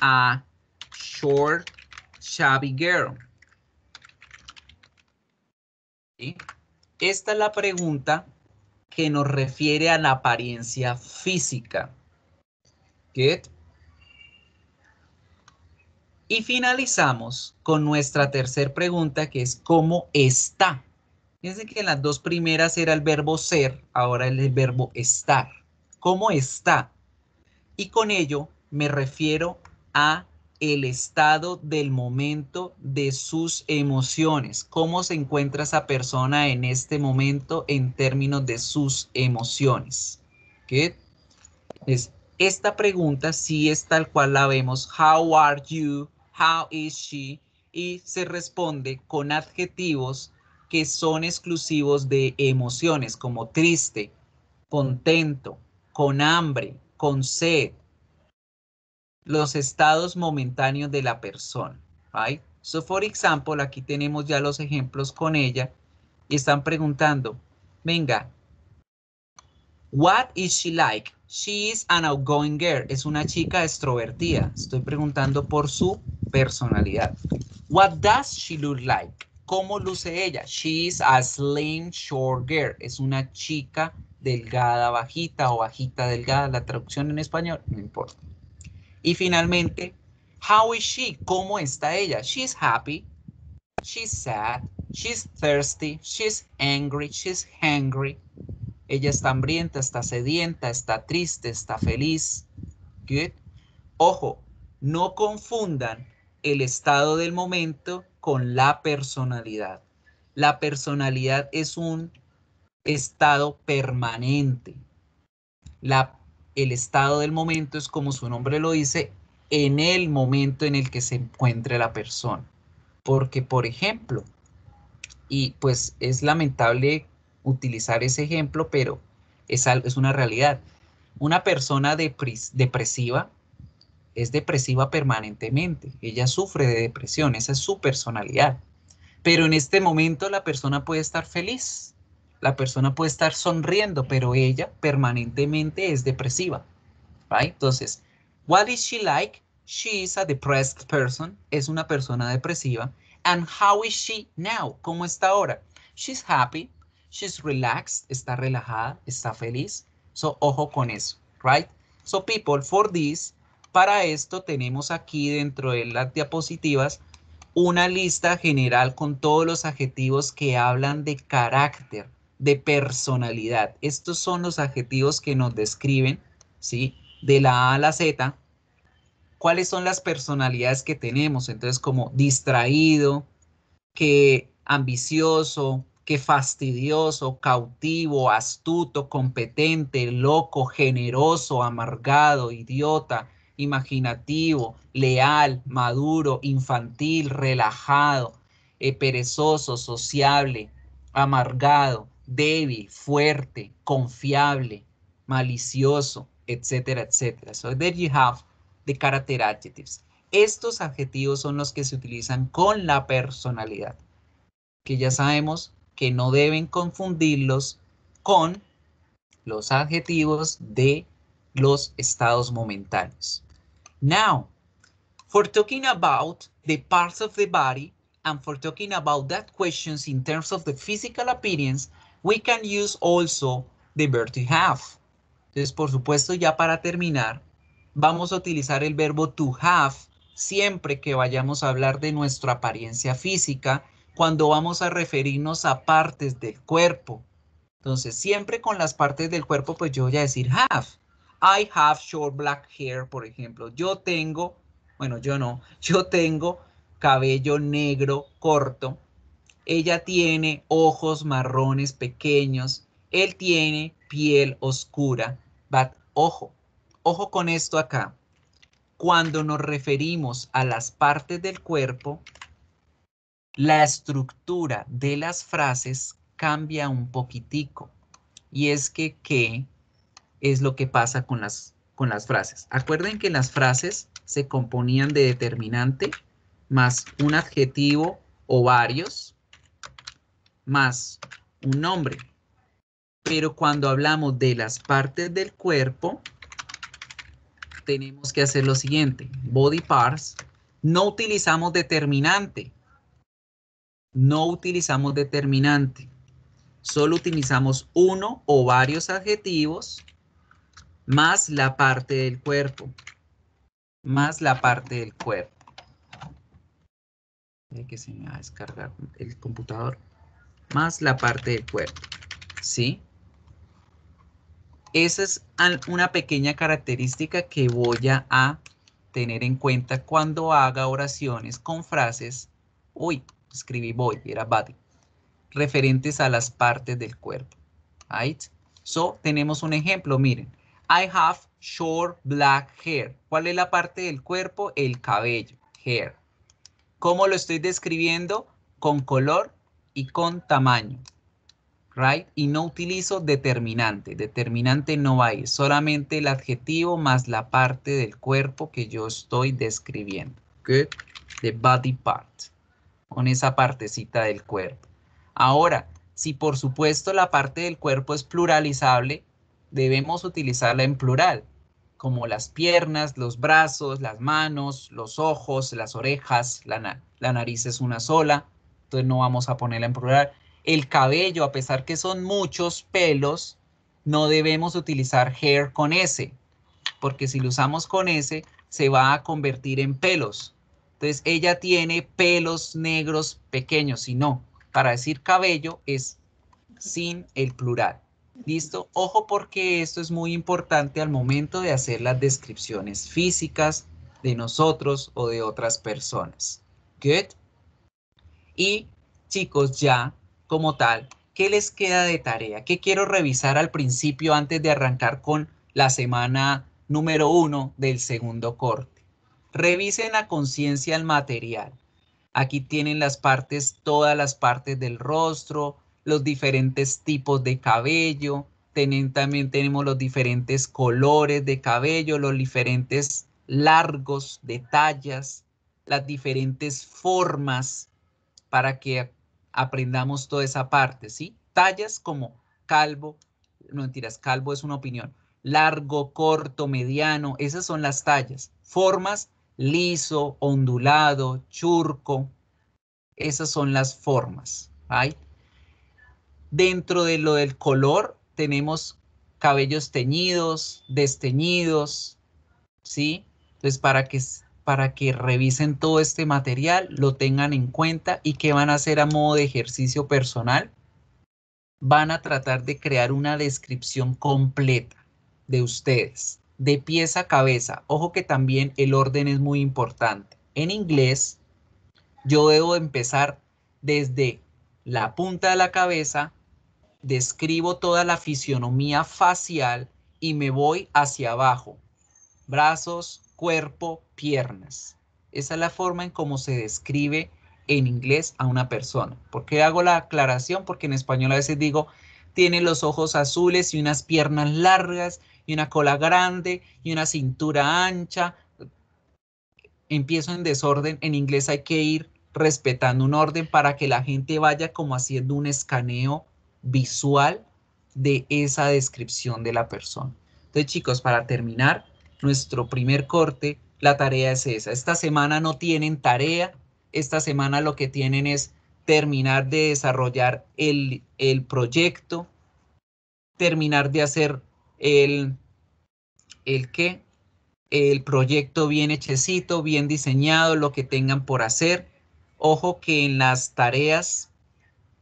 a short, chubby girl. ¿Sí? Esta es la pregunta que nos refiere a la apariencia física. Good. Y finalizamos con nuestra tercera pregunta, que es ¿cómo está? Fíjense que en las dos primeras era el verbo ser, ahora es el verbo estar. ¿Cómo está? Y con ello me refiero a el estado del momento de sus emociones. ¿Cómo se encuentra esa persona en este momento en términos de sus emociones? ¿Qué? Esta pregunta sí es tal cual la vemos. How are you? How is she? Y se responde con adjetivos que son exclusivos de emociones, como triste, contento, con hambre, con sed. Los estados momentáneos de la persona. Right? So, for example, aquí tenemos ya los ejemplos con ella y están preguntando, venga, what is she like? She is an outgoing girl. Es una chica extrovertida. Estoy preguntando por su personalidad. What does she look like? ¿Cómo luce ella? She is a slim, short girl. Es una chica delgada, bajita o bajita, delgada. La traducción en español, no importa. Y finalmente, how is she? ¿Cómo está ella? She's happy. She's sad. She's thirsty. She's angry. She's hungry. Ella está hambrienta, está sedienta, está triste, está feliz. Good. Ojo, no confundan el estado del momento con la personalidad. La personalidad es un estado permanente. El estado del momento es, como su nombre lo dice, en el momento en el que se encuentre la persona. Porque, por ejemplo, y pues es lamentable utilizar ese ejemplo, pero es una realidad. Una persona depresiva es depresiva permanentemente. Ella sufre de depresión, esa es su personalidad. Pero en este momento la persona puede estar feliz, la persona puede estar sonriendo, pero ella permanentemente es depresiva. Right? Entonces, what is she like? She is a depressed person. Es una persona depresiva. And how is she now? ¿Cómo está ahora? She's happy. She's relaxed. Está relajada. Está feliz. So, ojo con eso. Right? So, people, for this, para esto tenemos aquí dentro de las diapositivas una lista general con todos los adjetivos que hablan de carácter, de personalidad. Estos son los adjetivos que nos describen, ¿sí? De la A a la Z, ¿cuáles son las personalidades que tenemos? Entonces, como distraído, que ambicioso, que fastidioso, cautivo, astuto, competente, loco, generoso, amargado, idiota, imaginativo, leal, maduro, infantil, relajado, perezoso, sociable, amargado, débil, fuerte, confiable, malicioso, etcétera, etcétera. So there you have the character adjectives. Estos adjetivos son los que se utilizan con la personalidad, que ya sabemos que no deben confundirlos con los adjetivos de los estados momentáneos. Now, for talking about the parts of the body and for talking about that questions in terms of the physical appearance, we can use also the verb to have. Entonces, por supuesto, ya para terminar, vamos a utilizar el verbo to have siempre que vayamos a hablar de nuestra apariencia física, cuando vamos a referirnos a partes del cuerpo. Entonces, siempre con las partes del cuerpo, pues yo voy a decir have. I have short black hair, por ejemplo. Yo tengo, bueno, yo no, yo tengo cabello negro corto. Ella tiene ojos marrones pequeños. Él tiene piel oscura. But, ojo con esto acá. Cuando nos referimos a las partes del cuerpo, la estructura de las frases cambia un poquitico. Y es que, ¿qué es lo que pasa con las frases? Acuerden que las frases se componían de determinante más un adjetivo o varios más un nombre. Pero cuando hablamos de las partes del cuerpo, tenemos que hacer lo siguiente. Body parts, no utilizamos determinante. No utilizamos determinante. Solo utilizamos uno o varios adjetivos más la parte del cuerpo. Más la parte del cuerpo. Que se me va a descargar el computador, más la parte del cuerpo, ¿sí? Esa es una pequeña característica que voy a tener en cuenta cuando haga oraciones con frases, uy, escribí voy, era body, referentes a las partes del cuerpo, right? So, tenemos un ejemplo, miren, I have short black hair. ¿Cuál es la parte del cuerpo? El cabello, hair. ¿Cómo lo estoy describiendo? Con color y con tamaño, right? Y no utilizo determinante. Determinante no va a ir. Solamente el adjetivo más la parte del cuerpo que yo estoy describiendo. Good. The body part. Con esa partecita del cuerpo. Ahora, si por supuesto la parte del cuerpo es pluralizable, debemos utilizarla en plural. Como las piernas, los brazos, las manos, los ojos, las orejas, la nariz es una sola, entonces no vamos a ponerla en plural. El cabello, a pesar que son muchos pelos, no debemos utilizar hair con S, porque si lo usamos con S, se va a convertir en pelos. Entonces, ella tiene pelos negros pequeños, si no, para decir cabello es sin el plural. ¿Listo? Ojo porque esto es muy importante al momento de hacer las descripciones físicas de nosotros o de otras personas. Good. Y chicos, ya como tal, ¿qué les queda de tarea? ¿Qué quiero revisar al principio antes de arrancar con la semana número 1 del segundo corte? Revisen a conciencia el material. Aquí tienen las partes, todas las partes del rostro, los diferentes tipos de cabello, también tenemos los diferentes colores de cabello, los diferentes largos de tallas, las diferentes formas para que aprendamos toda esa parte, ¿sí? Tallas como calvo, no mentiras, calvo es una opinión, largo, corto, mediano, esas son las tallas. Formas, liso, ondulado, churco, esas son las formas, ¿right? Dentro de lo del color tenemos cabellos teñidos, desteñidos, ¿sí? Entonces para que revisen todo este material, lo tengan en cuenta y que van a hacer a modo de ejercicio personal, van a tratar de crear una descripción completa de ustedes, de pies a cabeza. Ojo que también el orden es muy importante. En inglés, yo debo empezar desde la punta de la cabeza, describo toda la fisionomía facial y me voy hacia abajo. Brazos, cuerpo, piernas. Esa es la forma en cómo se describe en inglés a una persona. ¿Por qué hago la aclaración? Porque en español a veces digo, tiene los ojos azules y unas piernas largas y una cola grande y una cintura ancha. Empiezo en desorden. En inglés hay que ir respetando un orden para que la gente vaya como haciendo un escaneo visual de esa descripción de la persona. Entonces, chicos, para terminar nuestro primer corte, la tarea es esa. Esta semana no tienen tarea. Esta semana lo que tienen es terminar de desarrollar el proyecto, terminar de hacer el proyecto bien hechecito, bien diseñado, lo que tengan por hacer. Ojo que en las tareas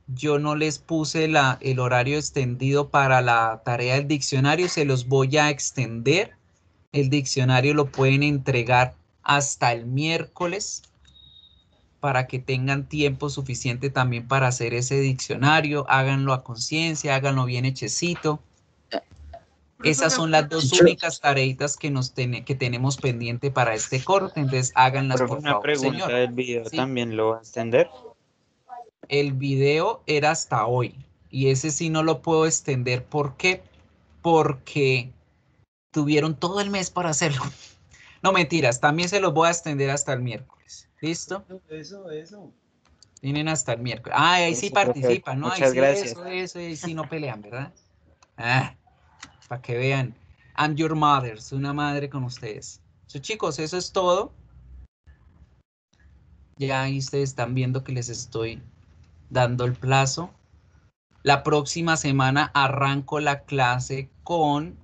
yo no les puse el horario extendido para la tarea del diccionario, se los voy a extender. El diccionario lo pueden entregar hasta el miércoles para que tengan tiempo suficiente también para hacer ese diccionario. Háganlo a conciencia, háganlo bien hechecito. Esas son las dos únicas tareitas que tenemos pendiente para este corte, entonces háganlas por favor, pregunta, señor. ¿el video ¿Sí? también lo va a extender? El video era hasta hoy y ese sí no lo puedo extender. ¿Por qué? Porque tuvieron todo el mes para hacerlo. No, mentiras, también se los voy a extender hasta el miércoles. ¿Listo? Eso. Tienen hasta el miércoles. Ah, ahí sí participan, ¿no? Muchas ahí sí, gracias. Eso, ahí sí no pelean, ¿verdad? Ah, para que vean. I'm your mother, soy una madre con ustedes. Chicos, eso es todo. Ya ahí ustedes están viendo que les estoy dando el plazo. La próxima semana arranco la clase con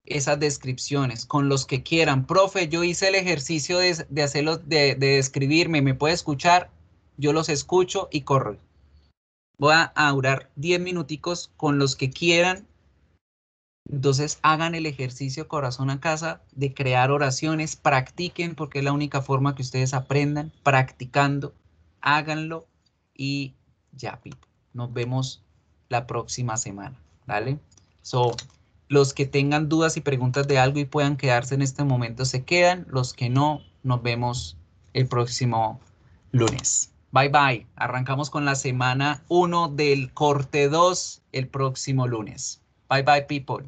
esas descripciones, con los que quieran. Profe, yo hice el ejercicio de hacerlo, de describirme, ¿me puede escuchar? yo los escucho y corro. Voy a durar 10 minuticos con los que quieran. Entonces hagan el ejercicio corazón a casa de crear oraciones, practiquen porque es la única forma que ustedes aprendan, practicando, háganlo y ya, people. Nos vemos la próxima semana, ¿vale? So, los que tengan dudas y preguntas de algo y puedan quedarse en este momento se quedan, los que no, nos vemos el próximo lunes. Bye bye. Arrancamos con la semana 1 del corte 2 el próximo lunes. Bye bye, people.